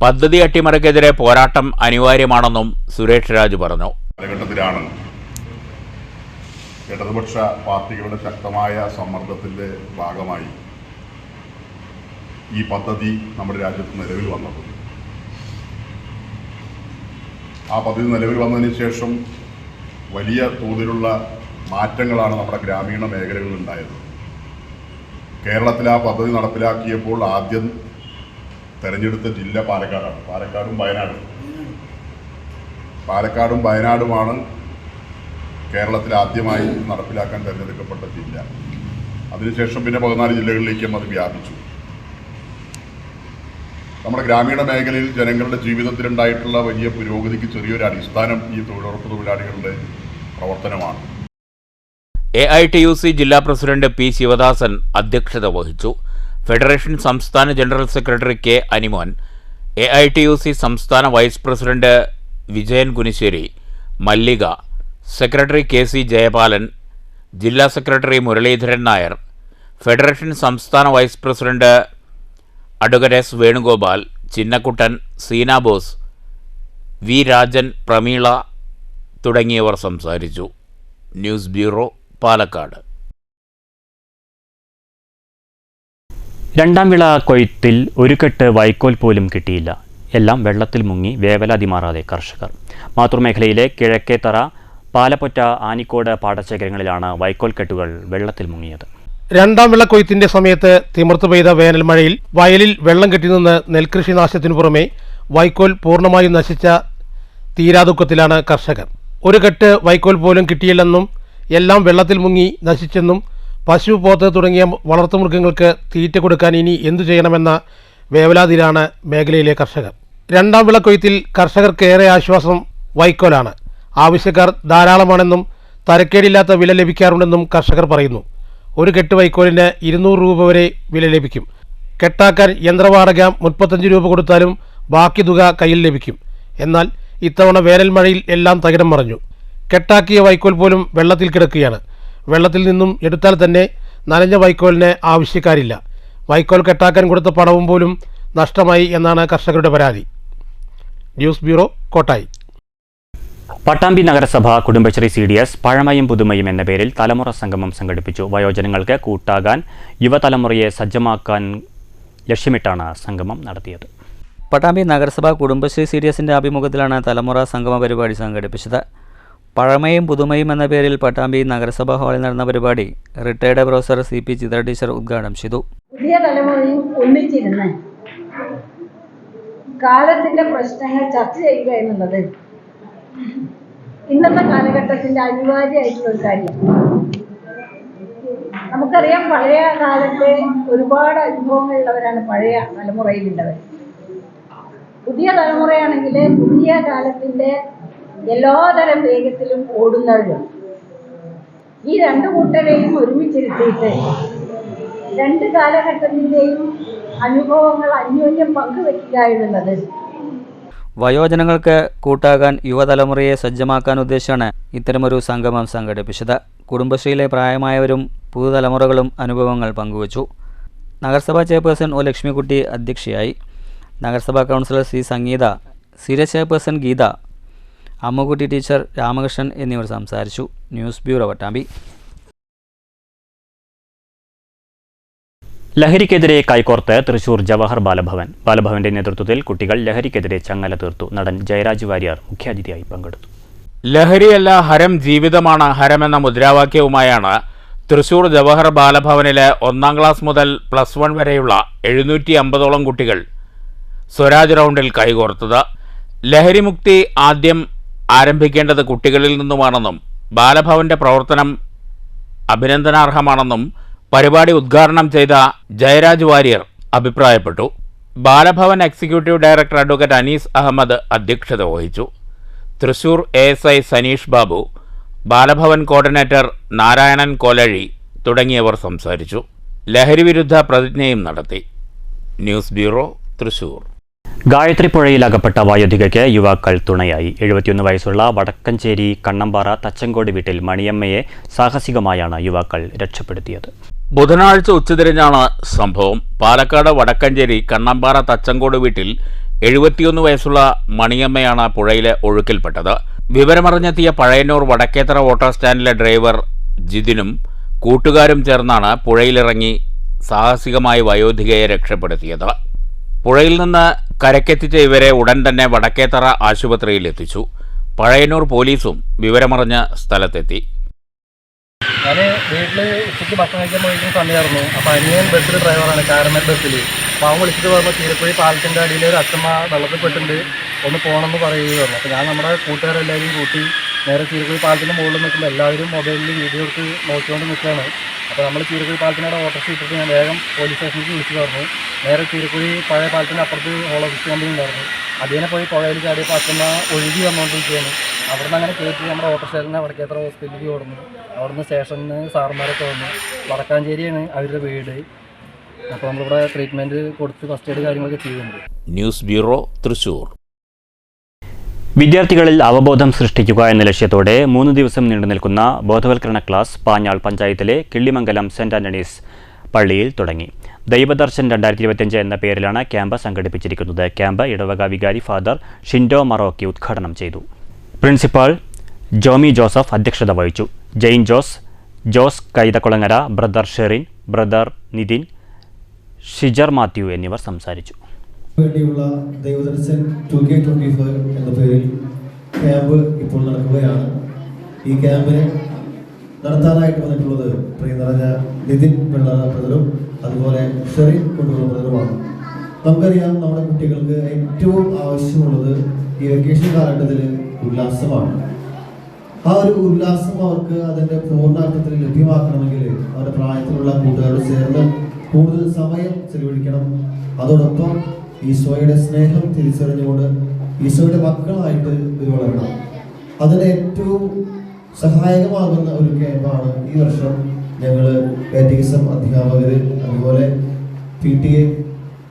പദ്ധതി അട്ടിമറിക്കെതിരെ പോരാട്ടം അനിവാര്യമാണെന്നും സുരേഷ് രാജ് പറഞ്ഞു. കാലഘട്ടത്തിലാണ് ഇടതുപക്ഷ പാർട്ടികളുടെ ശക്തമായ സമ്മർദ്ദത്തിൻ്റെ ഭാഗമായി ഈ പദ്ധതി നമ്മുടെ രാജ്യത്ത് നിലവിൽ വന്നത്. ആ പദ്ധതി നിലവിൽ വന്നതിന് ശേഷം വലിയ തോതിലുള്ള മാറ്റങ്ങളാണ് നമ്മുടെ ഗ്രാമീണ മേഖലകളിൽ ഉണ്ടായത്. കേരളത്തിൽ ആ പദ്ധതി നടപ്പിലാക്കിയപ്പോൾ ആദ്യം തെരഞ്ഞെടുത്ത ജില്ല പാലക്കാടാണ്. പാലക്കാടും വയനാടുമാണ് കേരളത്തിൽ ആദ്യമായി നടപ്പിലാക്കാൻ തിരഞ്ഞെടുക്കപ്പെട്ട ജില്ല. അതിനുശേഷം പിന്നെ 14 ജില്ലകളിലേക്കും അത് വ്യാപിച്ചു. നമ്മുടെ ഗ്രാമീണ മേഖലയിൽ ജനങ്ങളുടെ ജീവിതത്തിലുണ്ടായിട്ടുള്ള വലിയ പുരോഗതിക്ക് ചെറിയൊരു അടിസ്ഥാനം ഈ തൊഴിലുറപ്പ് തൊഴിലാളികളുടെ പ്രവർത്തനമാണ്. AITUC ജില്ലാ പ്രസിഡന്റ് പി ശിവദാസൻ അധ്യക്ഷത വഹിച്ചു. ഫെഡറേഷൻ സംസ്ഥാന general secretary K Animon, AITUC സംസ്ഥാന vice president Vijayan Kunissery, Mallika, secretary KC Jayapalan, ജില്ലാ സെക്രട്ടറി മുരളീധരൻ നായർ, ഫെഡറേഷൻ സംസ്ഥാന vice president advocate S Venugopal, Chinnakkuttan, Seena Bose, V Rajan, Prameela തുടങ്ങിയവർ സംസാരിച്ചു. News bureau, Palakkad. രണ്ടാം വിള കൊയ്ത്തിൽ ഒരു കെട്ട് വൈക്കോൽ പോലും കിട്ടിയില്ല. എല്ലാം വെള്ളത്തിൽ മുങ്ങി വേവലാതി മാറാതെ കർഷകർ. മാത്തൂർ കിഴക്കേത്തറ, പാലപ്പൊറ്റ, ആനിക്കോട് പാടശേഖരങ്ങളിലാണ് വൈക്കോൽ കെട്ടുകൾ വെള്ളത്തിൽ മുങ്ങിയത്. രണ്ടാം വിളക്കൊയ്ത്തിന്റെ സമയത്ത് തിമിർത്തു പെയ്ത വേനൽ മഴയിൽ വയലിൽ വെള്ളം കെട്ടിനിന്ന് നെൽകൃഷി നാശത്തിനു പുറമെ വൈക്കോൽ പൂർണ്ണമായും നശിച്ച തീരാദുഃഖത്തിലാണ് കർഷകർ. ഒരു കെട്ട് വൈക്കോൽ പോലും കിട്ടിയില്ലെന്നും എല്ലാം വെള്ളത്തിൽ മുങ്ങി നശിച്ചെന്നും പശു, പോത്ത് തുടങ്ങിയ വളർത്തുമൃഗങ്ങൾക്ക് തീറ്റ കൊടുക്കാൻ ഇനി എന്തു ചെയ്യണമെന്ന വേവലാതിയിലാണ് മേഖലയിലെ കർഷകർ. രണ്ടാം വിളക്കൊയ്ത്തിൽ കർഷകർക്ക് ഏറെ ആശ്വാസം വൈക്കോലാണ്. ആവശ്യക്കാർ ധാരാളമാണെന്നും തരക്കേടില്ലാത്ത വില ലഭിക്കാറുണ്ടെന്നും കർഷകർ പറയുന്നു. ഒരു കെട്ട് വൈക്കോലിന് 200 രൂപ വരെ വില ലഭിക്കും. കെട്ടാക്കാൻ യന്ത്രവാടക 35 രൂപ കൊടുത്താലും ബാക്കി തുക കയ്യിൽ ലഭിക്കും. എന്നാൽ ഇത്തവണ വേനൽ മഴയിൽ എല്ലാം തകിടം മറിഞ്ഞു. കെട്ടാക്കിയ വൈക്കോൽ പോലും വെള്ളത്തിൽ കിടക്കുകയാണ്. വെള്ളത്തിൽ നിന്നും എടുത്താൽ തന്നെ നനഞ്ഞ വൈക്കോലിന് ആവശ്യക്കാരില്ല. വൈക്കോൽ കെട്ടാക്കാൻ കൊടുത്ത പണവും പോലും നഷ്ടമായി എന്നാണ് കർഷകരുടെ പരാതി. News bureau, Kottayi. പട്ടാമ്പി നഗരസഭ കുടുംബശ്രീ CDS പഴമയും പുതുമയും എന്ന പേരിൽ തലമുറ സംഗമം സംഘടിപ്പിച്ചു. വയോജനങ്ങൾക്ക് കൂട്ടാകാൻ യുവതലമുറയെ സജ്ജമാക്കാൻ ലക്ഷ്യമിട്ടാണ് സംഗമം നടത്തിയത്. പട്ടാമ്പി നഗരസഭ കുടുംബശ്രീ CDSന്റെ ആഭിമുഖ്യത്തിലാണ് തലമുറ സംഗമ പരിപാടി സംഘടിപ്പിച്ചത്. പഴമയും പുതുമയും എന്ന പേരിൽ പട്ടാമ്പി നഗരസഭാ ഹാളിൽ നടന്ന പരിപാടി റിട്ടയർഡ് പ്രൊഫസർ CP ചിത്ര ടീച്ചർ ഉദ്ഘാടനം ചെയ്തു. പുതിയ തലമുറയും ഒന്നിച്ചിരുന്ന് കാലത്തിന്റെ പ്രശ്നങ്ങൾ ചർച്ച ചെയ്യുക എന്നുള്ളത് ഇന്നത്തെ കാലഘട്ടത്തിന്റെ അനിവാര്യമായിട്ടുള്ള ഒരു കാര്യമാണ്. നമുക്കറിയാം, പഴയ കാലത്തെ ഒരുപാട് അനുഭവങ്ങളുള്ളവരാണ് പഴയ തലമുറയിലുള്ളവർ. പുതിയ തലമുറയാണെങ്കിൽ പുതിയ കാലത്തിന്റെ എല്ലാതരം വേഗത്തിലും ഓടുന്നവരും. ഈ രണ്ടു കൂട്ടരെയും ഒരുമിച്ചിരുത്തിയിട്ട് രണ്ട് കാലഘട്ടത്തിൻ്റെയും അനുഭവങ്ങൾ അന്യോന്യം പങ്കുവെക്കുക എന്നുള്ളത് വയോജനങ്ങൾക്ക് കൂട്ടാകാൻ യുവതലമുറയെ സജ്ജമാക്കാൻ ഉദ്ദേശിച്ചാണ് ഇത്തരമൊരു സംഗമം സംഘടിപ്പിച്ചത്. കുടുംബശ്രീയിലെ പ്രായമായവരും പുതുതലമുറകളും അനുഭവങ്ങൾ പങ്കുവച്ചു. നഗരസഭാ ചെയർപേഴ്സൺ ഒ ലക്ഷ്മിക്കുട്ടി അധ്യക്ഷയായി. നഗരസഭാ കൗൺസിലർ C സംഗീത, സീരിയസ് ചെയർപേഴ്സൺ ഗീത, അമ്മുകുട്ടി ടീച്ചർ, രാമകൃഷ്ണൻ എന്നിവർ സംസാരിച്ചു. News bureau, Pattambi. ലഹരിക്കെതിരെ കൈകോർത്ത് തൃശൂർ ജവഹർ ബാലഭവൻ. ബാലഭവന്റെ നേതൃത്വത്തിൽ കുട്ടികൾ ലഹരിക്കെതിരെ ചങ്ങല തീർത്തു. നടൻ ജയരാജ് വാര്യർ മുഖ്യാതിഥിയായി പങ്കെടുത്തു. ലഹരിയല്ല ഹരം, ജീവിതമാണ് ഹരമെന്ന മുദ്രാവാക്യവുമായാണ് തൃശൂർ ജവഹർ ബാലഭവനിലെ 1ാം ക്ലാസ് മുതൽ +1 വരെയുള്ള 750ഓളം കുട്ടികൾ സ്വരാജ് റൗണ്ടിൽ കൈകോർത്തത്. ലഹരിമുക്തി ആദ്യം ആരംഭിക്കേണ്ടത് കുട്ടികളിൽ നിന്നുമാണെന്നും ബാലഭവന്റെ പ്രവർത്തനം അഭിനന്ദനാർഹമാണെന്നും പരിപാടി ഉദ്ഘാടനം ചെയ്ത ജയരാജ് വാര്യർ അഭിപ്രായപ്പെട്ടു. Balabhavan executive director advocate Anees Ahammed അധ്യക്ഷത വഹിച്ചു. തൃശൂർ ASI സനീഷ് ബാബു, ബാലഭവൻ കോർഡിനേറ്റർ നാരായണൻ കോലഴി തുടങ്ങിയവർ സംസാരിച്ചു. ലഹരിവിരുദ്ധ പ്രതിജ്ഞയും നടത്തി. News bureau, Thrissur. ഗായത്രി പുഴയിൽ അകപ്പെട്ട വയോധികയ്ക്ക് യുവാക്കൾ തുണയായി. 71 വയസ്സുള്ള വടക്കഞ്ചേരി കണ്ണമ്പാറ തച്ചങ്കോട് വീട്ടിൽ മണിയമ്മയെ സാഹസികമായാണ് യുവാക്കൾ രക്ഷപ്പെടുത്തിയത്. ബുധനാഴ്ച ഉച്ചതിരിഞ്ഞാണ് സംഭവം. പാലക്കാട് വടക്കഞ്ചേരി കണ്ണമ്പാറ തച്ചങ്കോട് വീട്ടിൽ 71 വയസ്സുള്ള മണിയമ്മയാണ് പുഴയിലെ ഒഴുക്കിൽപ്പെട്ടത്. വിവരമറിഞ്ഞെത്തിയ പഴയന്നൂർ വടക്കേത്തറ ഓട്ടോ സ്റ്റാൻഡിലെ ഡ്രൈവർ ജിതിനും കൂട്ടുകാരും ചേർന്നാണ് പുഴയിലിറങ്ങി സാഹസികമായി വയോധികയെ രക്ഷപ്പെടുത്തിയത്. പുഴയിൽ നിന്ന് കരക്കെത്തിച്ച ഇവരെ ഉടൻ തന്നെ വടക്കേത്തറ ആശുപത്രിയിൽ എത്തിച്ചു. പഴയന്നൂർ പോലീസും വിവരമറിഞ്ഞ സ്ഥലത്തെത്തി. ഞാൻ വീട്ടിൽ ഉച്ചയ്ക്ക് ഭക്ഷണം കഴിക്കാൻ പോയിരിക്കുന്ന സമയമായിരുന്നു. അപ്പോൾ അനിയൻ ബസ്സിൽ ഡ്രൈവറാണ്, കാരമൽ ബസ്സിൽ. അപ്പോൾ അവൻ വിളിച്ചിട്ട് പറഞ്ഞു ചീരക്കുഴി പാലത്തിൻ്റെ അടിയിൽ ഒരു അച്ഛമ്മ വെള്ളത്തിൽ പെട്ടിട്ടുണ്ട്, ഒന്ന് പോകണമെന്ന് പറയുകയായിരുന്നു. അപ്പോൾ ഞാൻ നമ്മുടെ കൂട്ടുകാരെല്ലാവരെയും കൂട്ടി നേരെ ചീരക്കുഴി പാലത്തിൻ്റെ മുകളിൽ നിൽക്കുമ്പോൾ എല്ലാവരും മൊബൈലിൽ വീഡിയോ എടുത്ത് നോക്കിക്കൊണ്ട് നിൽക്കുകയാണ്. അപ്പോൾ നമ്മൾ ചീരക്കുഴി പാലത്തിനോട് ഓട്ടോറിക്ഷ ഇട്ടിട്ട് ഞാൻ വേഗം പോലീസ് സ്റ്റേഷനിലേക്ക് വിളിച്ചു പറഞ്ഞു. നേരെ ചീരക്കുഴി പഴയ പാലത്തിൻ്റെ അപ്പുറത്ത് ഹോൾ ഓഫീസ് കമ്പനി ഉണ്ടായിരുന്നു, അതിനെ പോയി പുഴയിൽ ചാടിയപ്പോൾ അച്ഛമ്മ ഒഴുകി വന്നുകൊണ്ടിരിക്കുകയാണ്. അവിടെ നിന്ന് അങ്ങനെ കയറ്റി നമ്മുടെ ഓട്ടോറിക്ഷേനെ വടക്കേത്ര ഹോസ്പിറ്റലിലേക്ക് കൊടുന്നു. അവിടുന്ന് സ്റ്റേഷനിൽ സാറന്മാരൊക്കെ വന്നു. വടക്കാഞ്ചേരിയാണ് അവരുടെ വീട്. അപ്പോൾ നമ്മളിവിടെ ട്രീറ്റ്മെൻറ്റ് കൊടുത്ത് ഫസ്റ്റ് എയ്ഡ് കാര്യങ്ങളൊക്കെ ചെയ്യുന്നുണ്ട്. News bureau, Thrissur. വിദ്യാർത്ഥികളിൽ അവബോധം സൃഷ്ടിക്കുക എന്ന ലക്ഷ്യത്തോടെ 3 ദിവസം നീണ്ടു നിൽക്കുന്ന ബോധവൽക്കരണ ക്ലാസ് പാഞ്ഞാൾ പഞ്ചായത്തിലെ കിള്ളിമംഗലം സെന്റ് ആന്റണീസ് പള്ളിയിൽ തുടങ്ങി. ദൈവദർശൻ 2025 എന്ന പേരിലാണ് ക്യാമ്പ് സംഘടിപ്പിച്ചിരിക്കുന്നത്. ക്യാമ്പ് ഇടവക വികാരി ഫാദർ ഷിൻഡോ മറോക്കി ഉദ്ഘാടനം ചെയ്തു. പ്രിൻസിപ്പാൾ ജോമി ജോസഫ് അധ്യക്ഷത വഹിച്ചു. ജെയിൻ ജോസ് കൈതക്കുളങ്ങര, ബ്രദർ ഷെറിൻ, ബ്രദർ നിതിൻ, ഷിജർ മാത്യു എന്നിവർ സംസാരിച്ചു. വേണ്ടിയുള്ള ദൈവദർശൻ 2K25 എന്ന പേരിൽ ക്യാമ്പ് ഇപ്പോൾ നടക്കുകയാണ്. ഈ ക്യാമ്പിന് നടത്താനായിട്ട് വന്നിട്ടുള്ളത് പ്രിയ നിറഞ്ഞ നിതിൻ ബ്രദറും അതുപോലെ ഷെറിൻ കൊണ്ടുവന്ന ബ്രദറുമാണ്. നമുക്കറിയാം, നമ്മുടെ കുട്ടികൾക്ക് ഏറ്റവും ആവശ്യമുള്ളത് ഈ വെക്കേഷൻ കാലഘട്ടത്തിൽ ഉല്ലാസമാണ്. ആ ഒരു ഉല്ലാസം അവർക്ക് അതിൻ്റെ പൂർണ്ണാർത്ഥത്തിൽ ലഭ്യമാക്കണമെങ്കിൽ അവരുടെ പ്രായത്തിലുള്ള കൂട്ടുകാരോട് ചേർന്ന് കൂടുതൽ സമയം ചെലവഴിക്കണം. അതോടൊപ്പം ഈശോയുടെ സ്നേഹം തിരിച്ചറിഞ്ഞുകൊണ്ട് ഈശോയുടെ മക്കളായിട്ട് വളരണം. അതിന് ഏറ്റവും സഹായകമാകുന്ന ഒരു ക്യാമ്പാണ് ഈ വർഷം ഞങ്ങൾ കാറ്റഗിസം അധ്യാപകർ, അതുപോലെ PTA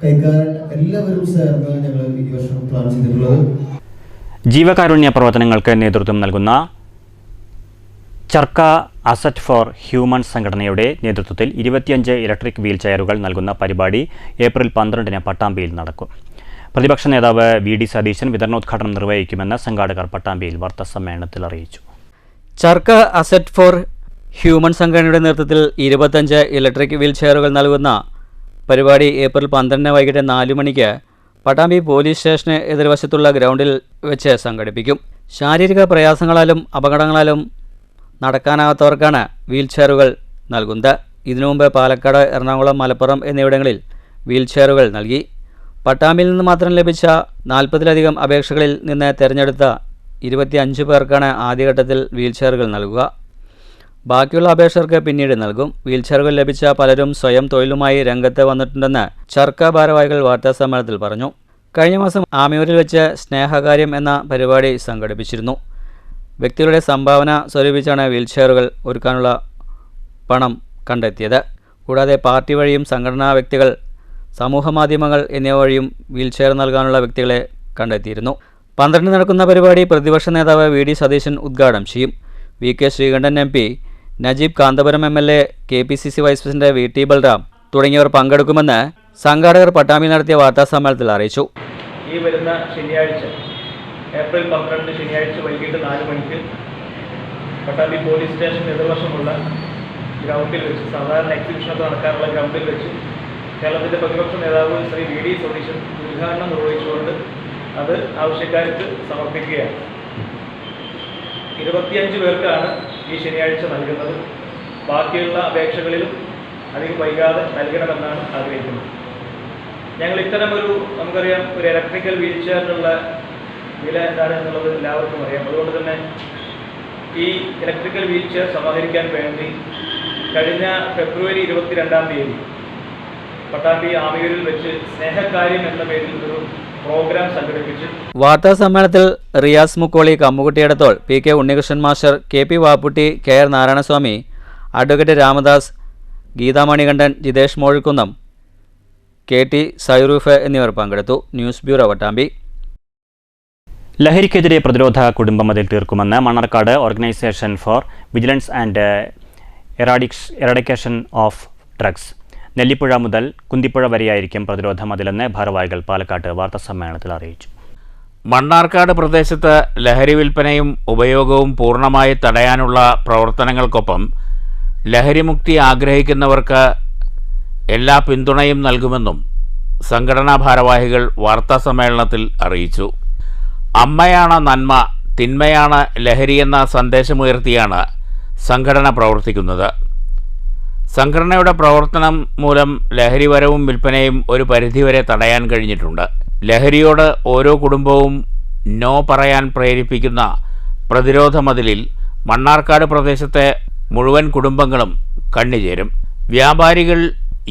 കൈക്കാരൻ എല്ലാവരും ചേർന്ന് ഞങ്ങൾ ഈ വർഷം പ്ലാൻ ചെയ്തിട്ടുള്ളത്. ജീവകാരുണ്യ പ്രവർത്തനങ്ങൾക്ക് നേതൃത്വം നൽകുന്ന ചർക്ക അസറ്റ് ഫോർ ഹ്യൂമൻ സംഘടനയുടെ നേതൃത്വത്തിൽ 25 ഇലക്ട്രിക് വീൽ ചെയറുകൾ നൽകുന്ന പരിപാടി ഏപ്രിൽ 12 പട്ടാമ്പിയിൽ നടക്കും. പ്രതിപക്ഷ നേതാവ് VD സതീശൻ വിതരണോദ്ഘാടനം നിർവഹിക്കുമെന്ന് സംഘാടകർ പട്ടാമ്പിയിൽ വാർത്താസമ്മേളനത്തിൽ അറിയിച്ചു. ചർക്ക അസറ്റ് ഫോർ ഹ്യൂമൻ സംഘടനയുടെ നേതൃത്വത്തിൽ 25 ഇലക്ട്രിക് വീൽ ചെയറുകൾ നൽകുന്ന പരിപാടി ഏപ്രിൽ 12 വൈകിട്ട് 4 മണിക്ക് പട്ടാമ്പി പോലീസ് സ്റ്റേഷന് എതിർവശത്തുള്ള ഗ്രൗണ്ടിൽ വെച്ച് സംഘടിപ്പിക്കും. ശാരീരിക പ്രയാസങ്ങളാലും അപകടങ്ങളാലും നടക്കാനാകാത്തവർക്കാണ് വീൽ ചെയറുകൾ നൽകുന്നത്. ഇതിനു മുമ്പ് പാലക്കാട്, എറണാകുളം, മലപ്പുറം എന്നിവിടങ്ങളിൽ വീൽ ചെയറുകൾ നൽകി. പട്ടാമ്പിയിൽ നിന്ന് മാത്രം ലഭിച്ച 40-ലധികം അപേക്ഷകളിൽ നിന്ന് തിരഞ്ഞെടുത്ത 25 പേർക്കാണ് ആദ്യഘട്ടത്തിൽ വീൽ ചെയറുകൾ നൽകുക. ബാക്കിയുള്ള അപേക്ഷകർക്ക് പിന്നീട് നൽകും. വീൽ ചെയറുകൾ ലഭിച്ച പലരും സ്വയം തൊഴിലുമായി രംഗത്ത് വന്നിട്ടുണ്ടെന്ന് ചർക്ക ഭാരവാഹികൾ വാർത്താസമ്മേളനത്തിൽ പറഞ്ഞു. കഴിഞ്ഞ മാസം ആമിയൂരിൽ വെച്ച് സ്നേഹകാര്യം എന്ന പരിപാടി സംഘടിപ്പിച്ചിരുന്നു. വ്യക്തികളുടെ സംഭാവന സ്വരൂപിച്ചാണ് വീൽ ചെയറുകൾ ഒരുക്കാനുള്ള പണം കണ്ടെത്തിയത്. കൂടാതെ പാർട്ടി വഴിയും സംഘടനാ വ്യക്തികൾ, സമൂഹമാധ്യമങ്ങൾ എന്നിവ വഴിയും വീൽ ചെയർ നൽകാനുള്ള വ്യക്തികളെ കണ്ടെത്തിയിരുന്നു. 12 നടക്കുന്ന പരിപാടി പ്രതിപക്ഷ നേതാവ് VD സതീശൻ ഉദ്ഘാടനം ചെയ്യും. VK Sreekandan MP, Najeeb Kanthapuram MLA, KPCC vice president VT Balram തുടങ്ങിയവർ പങ്കെടുക്കുമെന്ന് സംഘാടകർ പട്ടാമ്പിയിൽ നടത്തിയ വാർത്താസമ്മേളനത്തിൽ അറിയിച്ചു. ഈ വരുന്ന ശനിയാഴ്ച ഏപ്രിൽ 12 ശനിയാഴ്ച വൈകിട്ട് 4 മണിക്ക് പട്ടാമ്പി പോലീസ് സ്റ്റേഷൻ എതിർവശമുള്ള ഗ്രൗണ്ടിൽ വെച്ച്, സാധാരണ എക്സിബിഷനൊക്കെ നടക്കാറുള്ള ഗ്രൗണ്ടിൽ വെച്ച് കേരളത്തിൻ്റെ പ്രതിപക്ഷ നേതാവ് ശ്രീ VD സതീശൻ ഉദ്ഘാടനം നിർവഹിച്ചുകൊണ്ട് അത് ആവശ്യക്കാർക്ക് സമർപ്പിക്കുകയാണ്. 25 പേർക്കാണ് ഈ ശനിയാഴ്ച നൽകുന്നത്. ബാക്കിയുള്ള അപേക്ഷകളിലും അധികം വൈകാതെ നൽകണമെന്നാണ് ആഗ്രഹിക്കുന്നത്. ഞങ്ങൾ ഇത്തരമൊരു, നമുക്കറിയാം, ഒരു ഇലക്ട്രിക്കൽ വീൽ ചെയറിനുള്ള വില എന്താണ് എന്നുള്ളത് എല്ലാവർക്കും അറിയാം. അതുകൊണ്ട് തന്നെ ഈ ഇലക്ട്രിക്കൽ വീൽ ചെയർ സമാഹരിക്കാൻ വേണ്ടി കഴിഞ്ഞ ഫെബ്രുവരി 22 പട്ടാമ്പി ആമിയൂരിൽ വെച്ച് സ്നേഹകാര്യം എന്ന പേരിൽ ഒരു പ്രോഗ്രാം സംഘടിപ്പിച്ചു. വാർത്താ സമ്മേളനത്തിൽ Riyas Mukkoli, Kammukuttiyadathol, PK Unnikrishnan master, KP Vapputty, KR Narayanaswamy, advocate Ramadas, Geethamanikandan, Jithesh Mozhikkunnam, KT Sairoof എന്നിവർ പങ്കെടുത്തു. News bureau, Pattambi. ലഹരിക്കെതിരെ പ്രതിരോധ കുടുംബമതിൽ തീർക്കുമെന്ന് Mannarkkad organisation for vigilance and eradication of drugs. Nellipuzha മുതൽ കുന്തിപ്പുഴ വരെയായിരിക്കും പ്രതിരോധ മതിലെന്ന് ഭാരവാഹികൾ പാലക്കാട്ട് വാർത്താസമ്മേളനത്തിൽ അറിയിച്ചു. മണ്ണാർക്കാട് പ്രദേശത്ത് ലഹരി വിൽപ്പനയും ഉപയോഗവും പൂർണ്ണമായി തടയാനുള്ള പ്രവർത്തനങ്ങൾക്കൊപ്പം ലഹരിമുക്തി ആഗ്രഹിക്കുന്നവർക്ക് എല്ലാ പിന്തുണയും നൽകുമെന്നും സംഘടനാ ഭാരവാഹികൾ വാർത്താസമ്മേളനത്തിൽ അറിയിച്ചു. അമ്മയാണ് നന്മ, തിന്മയാണ് ലഹരിയെന്ന സന്ദേശമുയർത്തിയാണ് സംഘടന പ്രവർത്തിക്കുന്നത്. സംഘടനയുടെ പ്രവർത്തനം മൂലം ലഹരി വരവും വിൽപ്പനയും ഒരു പരിധിവരെ തടയാൻ കഴിഞ്ഞിട്ടുണ്ട്. ലഹരിയോട് ഓരോ കുടുംബവും നോ പറയാൻ പ്രേരിപ്പിക്കുന്ന പ്രതിരോധ മതിലിൽ മണ്ണാർക്കാട് പ്രദേശത്തെ മുഴുവൻ കുടുംബങ്ങളും കണ്ണിചേരും. വ്യാപാരികൾ,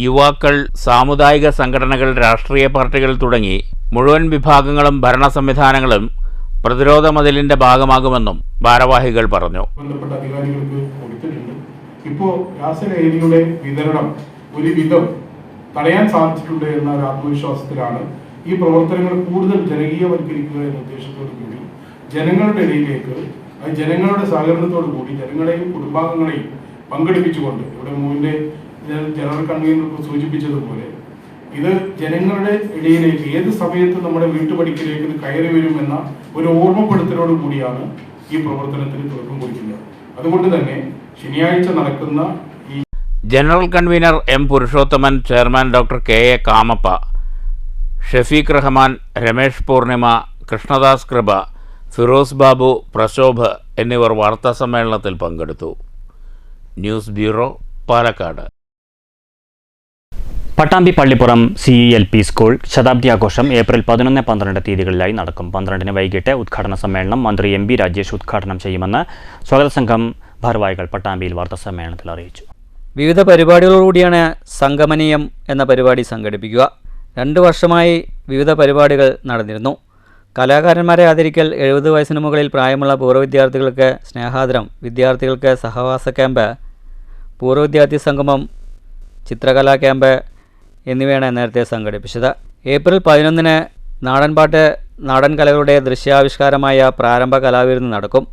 യുവാക്കൾ, സാമുദായിക സംഘടനകൾ, രാഷ്ട്രീയ പാർട്ടികൾ തുടങ്ങി മുഴുവൻ വിഭാഗങ്ങളും ഭരണ സംവിധാനങ്ങളും പ്രതിരോധ മതിലിന്റെ ഭാഗമാകുമെന്നും ഭാരവാഹികൾ പറഞ്ഞു. ബന്ധപ്പെട്ട അധികാരികൾക്ക് കൊടുത്തിട്ടുണ്ട്. ഇപ്പോൾ രാസലഹരിയുടെ വിതരണം ഒരുവിധം തടയാൻ സാധിച്ചിട്ടുണ്ട് എന്ന ഒരു ആത്മവിശ്വാസത്തിലാണ് ഈ പ്രവർത്തനങ്ങൾ കൂടുതൽ ജനകീയവൽക്കരിക്കുക എന്ന ഉദ്ദേശത്തോടു കൂടി ജനങ്ങളുടെ ഇടയിലേക്ക്, അത് ജനങ്ങളുടെ സഹകരണത്തോടു കൂടി ജനങ്ങളെയും കുടുംബാംഗങ്ങളെയും പങ്കെടുപ്പിച്ചുകൊണ്ട്, ഇവിടെ മൂവിന്റെ ജനറൽ കൺവീനർ സൂചിപ്പിച്ചതുപോലെ ഇത് ജനങ്ങളുടെ ഇടയിലേക്ക് ഏത് സമയത്ത് നമ്മുടെ വീട്ടുപടിക്കലേക്ക് ഇത് കയറി വരുമെന്ന ഒരു ഓർമ്മപ്പെടുത്തലോട് കൂടിയാണ് ഈ പ്രവർത്തനത്തിന് തുടക്കം കുറിക്കുന്നത്. അതുകൊണ്ട് തന്നെ ശനിയാഴ്ച നടക്കുന്ന ഈ general convener M Purushothaman, chairman doctor K A Kamappa, Shafeeq Rahman, Ramesh Poornima, Krishnadas Krupa, Firoz Babu, Prashobh എന്നിവർ വാർത്താസമ്മേളനത്തിൽ പങ്കെടുത്തു. News bureau, Palakkad. Pattambi Pallippuram CELP school ശതാബ്ദി ആഘോഷം ഏപ്രിൽ 11-12 തീയതികളിലായി നടക്കും. 12-ന് വൈകിട്ട് ഉദ്ഘാടന സമ്മേളനം മന്ത്രി MB രാജേഷ് ഉദ്ഘാടനം ചെയ്യുമെന്ന് സ്വാഗത സംഘം ഭാരവാഹികൾ പട്ടാമ്പിയിൽ വാർത്താസമ്മേളനത്തിൽ അറിയിച്ചു. വിവിധ പരിപാടികളോടുകൂടിയാണ് സംഗമനീയം എന്ന പരിപാടി സംഘടിപ്പിക്കുക. 2 വർഷമായി വിവിധ പരിപാടികൾ നടന്നിരുന്നു. കലാകാരന്മാരെ ആദരിക്കൽ, 70 വയസ്സിന് മുകളിൽ പ്രായമുള്ള പൂർവ്വ വിദ്യാർത്ഥികൾക്ക് സ്നേഹാദരം, വിദ്യാർത്ഥികൾക്ക് സഹവാസ ക്യാമ്പ്, പൂർവ്വ വിദ്യാർത്ഥി സംഗമം, ചിത്രകലാ ക്യാമ്പ് എന്നിവയാണ് നേരത്തെ സംഘടിപ്പിച്ചത്. ഏപ്രിൽ 11-ന് നാടൻപാട്ട്, നാടൻ കലകളുടെ ദൃശ്യാവിഷ്കാരമായ പ്രാരംഭ കലാവിരുന്ന് നടക്കും.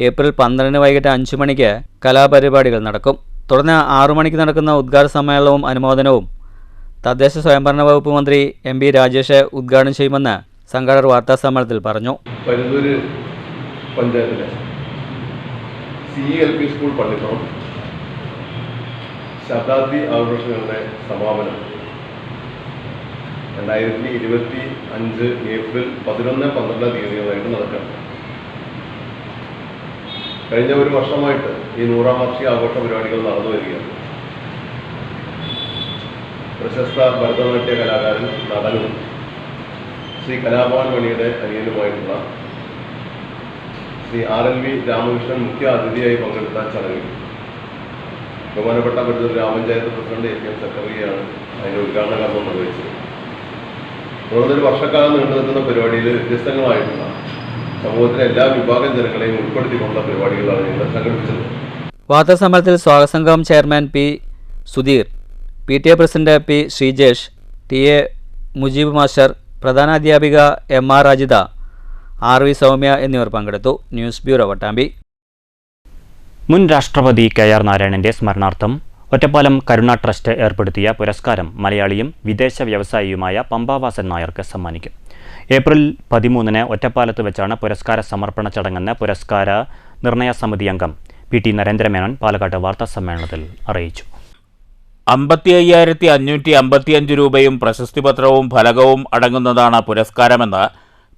ഏപ്രിൽ 12-ന് വൈകിട്ട് 5 മണിക്ക് കലാപരിപാടികൾ നടക്കും. തുടർന്ന് 6 മണിക്ക് നടക്കുന്ന ഉദ്ഘാടന സമ്മേളനവും അനുമോദനവും തദ്ദേശ സ്വയംഭരണ വകുപ്പ് മന്ത്രി MB രാജേഷ് ഉദ്ഘാടനം ചെയ്യുമെന്ന് സംഘാടകർ വാർത്താസമ്മേളനത്തിൽ പറഞ്ഞു. പരുതൂര് പഞ്ചായത്തിലെ CELP സ്കൂൾ പള്ളിപ്പുറം ശതാബ്ദി ആഘോഷങ്ങളുടെ സമാപനം 2025 ഏപ്രിൽ 11-12 തീയതികളായിട്ട് നടക്കണം. കഴിഞ്ഞ ഒരു വർഷമായിട്ട് ഈ 100ാം വാർഷിക ആഘോഷ പരിപാടികൾ നടന്നു വരികയാണ്. പ്രശസ്ത ഭരതനാട്യ കലാകാരൻ, നടനും ശ്രീ കലാഭവൻ മണിയുടെ അനിയനുമായിട്ടുള്ള ശ്രീ RLV രാമകൃഷ്ണൻ മുഖ്യ അതിഥിയായി പങ്കെടുത്ത ചടങ്ങിൽ ബഹുമാനപ്പെട്ട പരുതൂർ ഗ്രാമപഞ്ചായത്ത് പ്രസിഡന്റ് APM സെക്രട്ടറിയാണ് അതിൻ്റെ ഉദ്ഘാടന കർമ്മം നിർവഹിച്ചത്. തുടർന്നൊരു വർഷക്കാലം നീണ്ടു നിൽക്കുന്ന പരിപാടിയിൽ വ്യത്യസ്തങ്ങളായിട്ടുള്ള സമൂഹത്തിലെ എല്ലാ വിഭാഗം ജനങ്ങളെയും ഉൾപ്പെടുത്തിക്കൊണ്ടുള്ള പരിപാടികളാണ് ഞങ്ങൾ സംഘടിപ്പിച്ചത്. വാർത്താസമ്മേളനത്തിൽ സ്വാഗതസംഘം chairman P. Sudheer, PTA president P. Sreejesh, TA Mujeeb master, പ്രധാനാധ്യാപിക MR രാജിത, RV സൗമ്യ എന്നിവർ പങ്കെടുത്തു. News bureau, Pattambi. മുൻ രാഷ്ട്രപതി KR നാരായണന്റെ സ്മരണാർത്ഥം ഒറ്റപ്പാലം കരുണ ട്രസ്റ്റ് ഏർപ്പെടുത്തിയ പുരസ്കാരം മലയാളിയും വിദേശ വ്യവസായിയുമായ പമ്പാവാസൻ നായർക്ക് സമ്മാനിക്കും. ഏപ്രിൽ 13-ന് ഒറ്റപ്പാലത്ത് വെച്ചാണ് പുരസ്കാര സമർപ്പണ ചടങ്ങെന്ന് പുരസ്കാര നിർണയ സമിതി അംഗം PT നരേന്ദ്രമേനോൻ പാലക്കാട് വാർത്താസമ്മേളനത്തിൽ അറിയിച്ചു. 55,555 രൂപയും പ്രശസ്തിപത്രവും ഫലകവും അടങ്ങുന്നതാണ് പുരസ്കാരമെന്ന്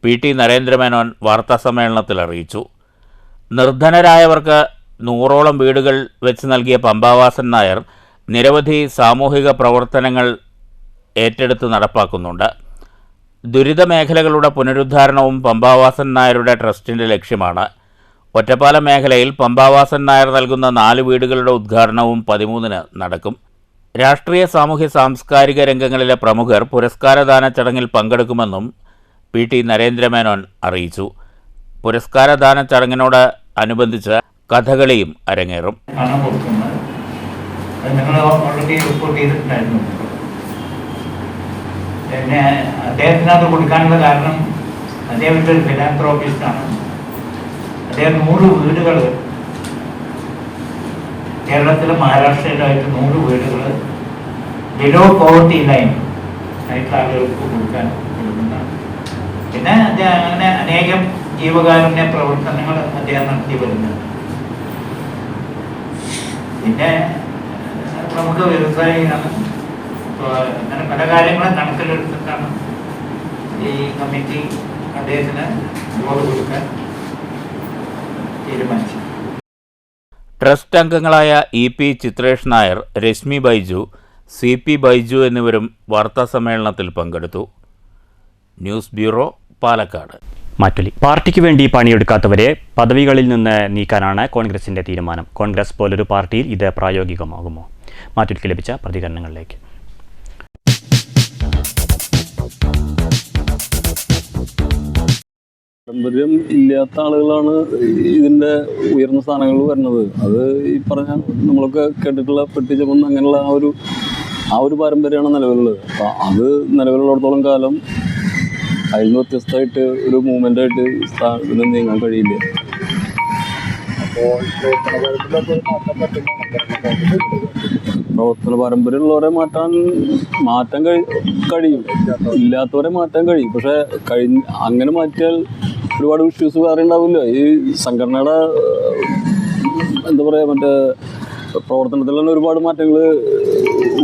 PT നരേന്ദ്രമേനോൻ വാർത്താസമ്മേളനത്തിൽ അറിയിച്ചു. നിർധനരായവർക്ക് 100ഓളം വീടുകൾ വെച്ച് നൽകിയ പമ്പാവാസൻ നായർ നിരവധി സാമൂഹിക പ്രവർത്തനങ്ങൾ ഏറ്റെടുത്ത് നടപ്പാക്കുന്നുണ്ട്. ദുരിത മേഖലകളുടെ പുനരുദ്ധാരണവും പമ്പാവാസൻ നായരുടെ ട്രസ്റ്റിൻ്റെ ലക്ഷ്യമാണ്. ഒറ്റപ്പാലം മേഖലയിൽ പമ്പാവാസൻ നായർ നൽകുന്ന 4 വീടുകളുടെ ഉദ്ഘാടനവും 13-ന് നടക്കും. രാഷ്ട്രീയ, സാമൂഹ്യ, സാംസ്കാരിക രംഗങ്ങളിലെ പ്രമുഖർ പുരസ്കാരദാന ചടങ്ങിൽ പങ്കെടുക്കുമെന്നും PT നരേന്ദ്രമേനോൻ അറിയിച്ചു. പുരസ്കാരദാന ചടങ്ങിനോട് അനുബന്ധിച്ച് കഥകളിയും അരങ്ങേറും. പിന്നെ അദ്ദേഹത്തിനത് കൊടുക്കാനുള്ള കാരണം അദ്ദേഹം ഒരു ഫിലാന്ത്രോപ്പിസ്റ്റാണ്. അദ്ദേഹം 100 വീടുകൾ കേരളത്തിലും മഹാരാഷ്ട്രയിലായിട്ട് 100 വീടുകൾ ബിലോ പോവർട്ടി ലൈൻ ആയിട്ടുള്ള ആളുകൾക്ക് കൊടുക്കുന്നതാണ്. പിന്നെ അങ്ങനെ അനേകം ജീവകാരുണ്യ പ്രവർത്തനങ്ങൾ അദ്ദേഹം നടത്തി വരുന്നുണ്ട്. പിന്നെ പ്രമുഖ വ്യവസായിയാണ്. അങ്ങനെ പല കാര്യങ്ങളും കണക്കിലെടുത്തിട്ടാണ് ഈ കമ്മിറ്റി അദ്ദേഹത്തിന് അവാർഡ് കൊടുക്കാൻ തീരുമാനിച്ചു. ട്രസ്റ്റ് അംഗങ്ങളായ EP ചിത്രേഷ് നായർ, രശ്മി ബൈജു, CP ബൈജു എന്നിവരും വാർത്താസമ്മേളനത്തിൽ പങ്കെടുത്തു. News bureau, Palakkad. മാറ്റൊലി. പാർട്ടിക്ക് വേണ്ടി പണിയെടുക്കാത്തവരെ പദവികളിൽ നിന്ന് നീക്കാനാണ് കോൺഗ്രസിന്റെ തീരുമാനം. കോൺഗ്രസ് പോലൊരു പാർട്ടിയിൽ ഇത് പ്രായോഗികമാകുമോ? മാറ്റൊലിക്ക് ലഭിച്ച പ്രതികരണങ്ങളിലേക്ക്. പാരമ്പര്യം ഇല്ലാത്ത ആളുകളാണ് ഇതിൻ്റെ ഉയർന്ന സ്ഥാനങ്ങളിൽ വരുന്നത്. അത് ഈ പറഞ്ഞ നമ്മളൊക്കെ കേട്ടിട്ടുള്ള പെട്ടിച്ചമന്ന് അങ്ങനെയുള്ള ആ ഒരു പാരമ്പര്യമാണ് നിലവിലുള്ളത്. അപ്പം അത് നിലവിലുള്ളിടത്തോളം കാലം അതിൽ നിന്ന് വ്യത്യസ്തമായിട്ട് ഒരു മൂവ്മെൻ്റായിട്ട് ഇതിന് നീങ്ങാൻ കഴിയില്ല. പ്രവർത്തന പാരമ്പര്യമുള്ളവരെ മാറ്റാൻ കഴിയും, ഇല്ലാത്തവരെ മാറ്റാൻ കഴിയും. പക്ഷെ അങ്ങനെ മാറ്റിയാൽ ഒരുപാട് ഇഷ്യൂസ് വേറെ ഉണ്ടാവില്ല. ഈ സംഘടനയുടെ എന്താ പറയുക, മറ്റേ പ്രവർത്തനത്തിൽ തന്നെ ഒരുപാട് മാറ്റങ്ങൾ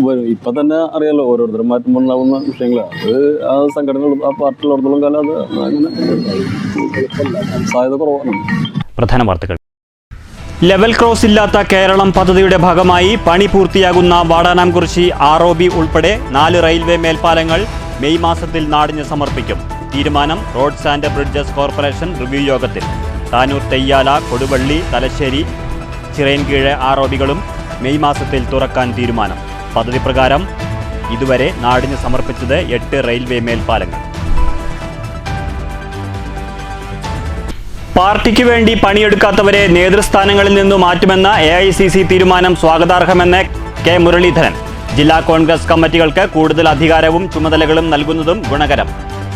വരും. ഇപ്പം തന്നെ അറിയാലോ ഓരോരുത്തരും മാറ്റുമ്പോൾ ഉണ്ടാകുന്ന വിഷയങ്ങൾ. അത് ആ സംഘടന ആ പാർട്ടിയിലുള്ളടത്തോളം കാലം അത് അങ്ങനെ സാധ്യത കുറവാണ്. പ്രധാന വാർത്തകൾ. ലെവൽ ക്രോസ് ഇല്ലാത്ത കേരളം പദ്ധതിയുടെ ഭാഗമായി പണി പൂർത്തിയാകുന്ന വാടാനാംകുറിശി ROB ഉൾപ്പെടെ 4 റെയിൽവേ മേൽപ്പാലങ്ങൾ മെയ് മാസത്തിൽ നാടിന് സമർപ്പിക്കും. തീരുമാനം roads and bridges corporation review യോഗത്തിൽ. താനൂർ, തെയ്യാല, കൊടുവള്ളി, തലശ്ശേരി, ചിറയൻകീഴ് ROBകളും മെയ് മാസത്തിൽ തുറക്കാൻ തീരുമാനം. പദ്ധതി പ്രകാരം ഇതുവരെ നാടിന് സമർപ്പിച്ചത് 8 റെയിൽവേ മേൽപ്പാലങ്ങൾ. പാർട്ടിക്ക് വേണ്ടി പണിയെടുക്കാത്തവരെ നേതൃസ്ഥാനങ്ങളിൽ നിന്നു മാറ്റുമെന്ന AICC തീരുമാനം സ്വാഗതാർഹമെന്ന് K. മുരളീധരൻ. ജില്ലാ കോൺഗ്രസ് കമ്മിറ്റികൾക്ക് കൂടുതൽ അധികാരവും ചുമതലകളും നൽകുന്നതും ഗുണകരം.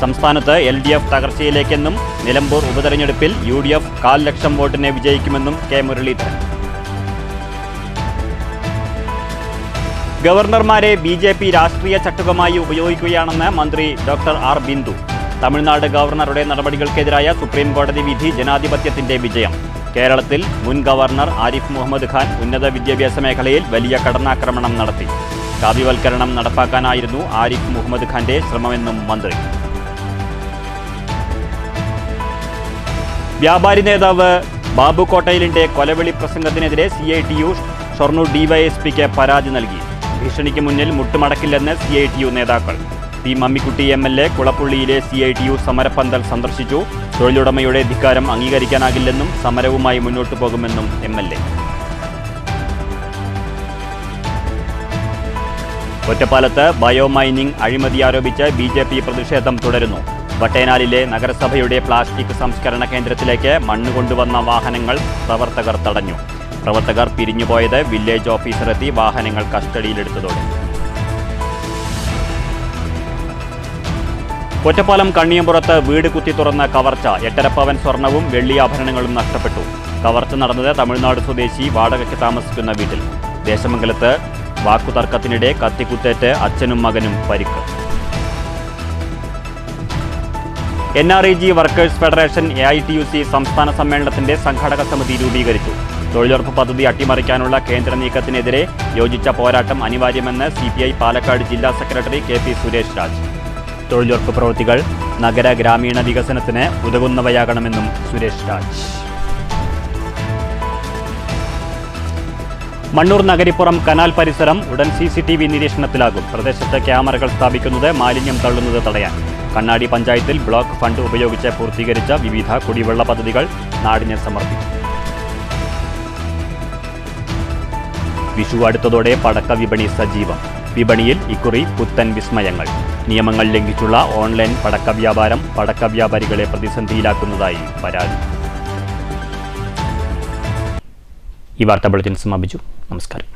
സംസ്ഥാനത്ത് LDF തകർച്ചയിലേക്കെന്നും നിലമ്പൂർ ഉപതെരഞ്ഞെടുപ്പിൽ UDF 1,00,000 വോട്ടിനെ വിജയിക്കുമെന്നും K. മുരളീധരൻ. ഗവർണർമാരെ BJP രാഷ്ട്രീയ ചട്ടുകമായി ഉപയോഗിക്കുകയാണെന്ന് മന്ത്രി Dr. R. ബിന്ദു. തമിഴ്നാട് ഗവർണറുടെ നടപടികൾക്കെതിരായ സുപ്രീം കോടതി വിധി ജനാധിപത്യത്തിന്റെ വിജയം. കേരളത്തിൽ മുൻ ഗവർണർ ആരിഫ് മുഹമ്മദ് ഖാൻ ഉന്നത വിദ്യാഭ്യാസ മേഖലയിൽ വലിയ കടന്നാക്രമണം നടത്തി. കാവ്യവൽക്കരണം നടപ്പാക്കാനായിരുന്നു ആരിഫ് മുഹമ്മദ് ഖാന്റെ ശ്രമമെന്നും മന്ത്രി. വ്യാപാരി നേതാവ് ബാബു കോട്ടയിലിന്റെ കൊലവിളി പ്രസംഗത്തിനെതിരെ CITU ഷൊർണൂർ DYSPക്ക് പരാതി നൽകി. ഭീഷണിക്ക് മുന്നിൽ മുട്ടുമടക്കില്ലെന്ന് CITU നേതാക്കൾ. P. മമ്മിക്കുട്ടി MLA കുളപ്പുള്ളിയിലെ CITU സമരപ്പന്തൽ സന്ദർശിച്ചു. തൊഴിലുടമയുടെ ധിക്കാരം അംഗീകരിക്കാനാകില്ലെന്നും സമരവുമായി മുന്നോട്ടു പോകുമെന്നും MLA. ഒറ്റപ്പാലത്ത് ബയോമൈനിംഗ് അഴിമതി ആരോപിച്ച് BJP പ്രതിഷേധം തുടരുന്നു. വട്ടേനാലിലെ നഗരസഭയുടെ പ്ലാസ്റ്റിക് സംസ്കരണ കേന്ദ്രത്തിലേക്ക് മണ്ണ് കൊണ്ടുവന്ന വാഹനങ്ങൾ പ്രവർത്തകർ തടഞ്ഞു. പ്രവർത്തകർ പിരിഞ്ഞുപോയത് വില്ലേജ് ഓഫീസറെത്തി വാഹനങ്ങൾ കസ്റ്റഡിയിലെടുത്തതോടെ. ഒറ്റപ്പാലം കണ്ണിയമ്പുറത്ത് വീട് കുത്തി തുറന്ന കവർച്ച. 8.5 പവൻ സ്വർണവും വെള്ളി ആഭരണങ്ങളും നഷ്ടപ്പെട്ടു. കവർച്ച നടന്നത് തമിഴ്നാട് സ്വദേശി വാടകയ്ക്ക് താമസിക്കുന്ന വീട്ടിൽ. ദേശമംഗലത്ത് വാക്കുതർക്കത്തിനിടെ കത്തിക്കുത്തേറ്റ് അച്ഛനും മകനും പരിക്ക്. NREG വർക്കേഴ്സ് ഫെഡറേഷൻ AITUC സംസ്ഥാന സമ്മേളനത്തിന്റെ സംഘാടക സമിതി രൂപീകരിച്ചു. തൊഴിലുറപ്പ് പദ്ധതി അട്ടിമറിക്കാനുള്ള കേന്ദ്ര നീക്കത്തിനെതിരെ യോജിച്ച പോരാട്ടം അനിവാര്യമെന്ന് CPI പാലക്കാട് ജില്ലാ സെക്രട്ടറി KP സുരേഷ് രാജ്. തൊഴിലുറപ്പ് പ്രവൃത്തികൾ നഗര ഗ്രാമീണ വികസനത്തിന് ഉതകുന്നവയാകണമെന്നും സുരേഷ് രാജ്. മണ്ണൂർ നഗരിപ്പുറം കനാൽ പരിസരം ഉടൻ CCTV നിരീക്ഷണത്തിലാകും. പ്രദേശത്ത് ക്യാമറകൾ സ്ഥാപിക്കുന്നത് മാലിന്യം തള്ളുന്നത് തടയാൻ. കണ്ണാടി പഞ്ചായത്തിൽ ബ്ലോക്ക് ഫണ്ട് ഉപയോഗിച്ച് പൂർത്തീകരിച്ച വിവിധ കുടിവെള്ള പദ്ധതികൾ നാടിന് സമർപ്പിച്ചു. വിഷു അടുത്തതോടെ പടക്ക വിപണി സജീവം. വിപണിയിൽ ഇക്കുറി പുത്തൻ വിസ്മയങ്ങൾ. നിയമങ്ങൾ ലംഘിച്ചുള്ള ഓൺലൈൻ പടക്ക വ്യാപാരം പടക്ക വ്യാപാരികളെ പ്രതിസന്ധിയിലാക്കുന്നതായി പരാതി. ഈ വാർത്താ ബുള്ളറ്റിൻ സമാപിച്ചു. നമസ്കാരം.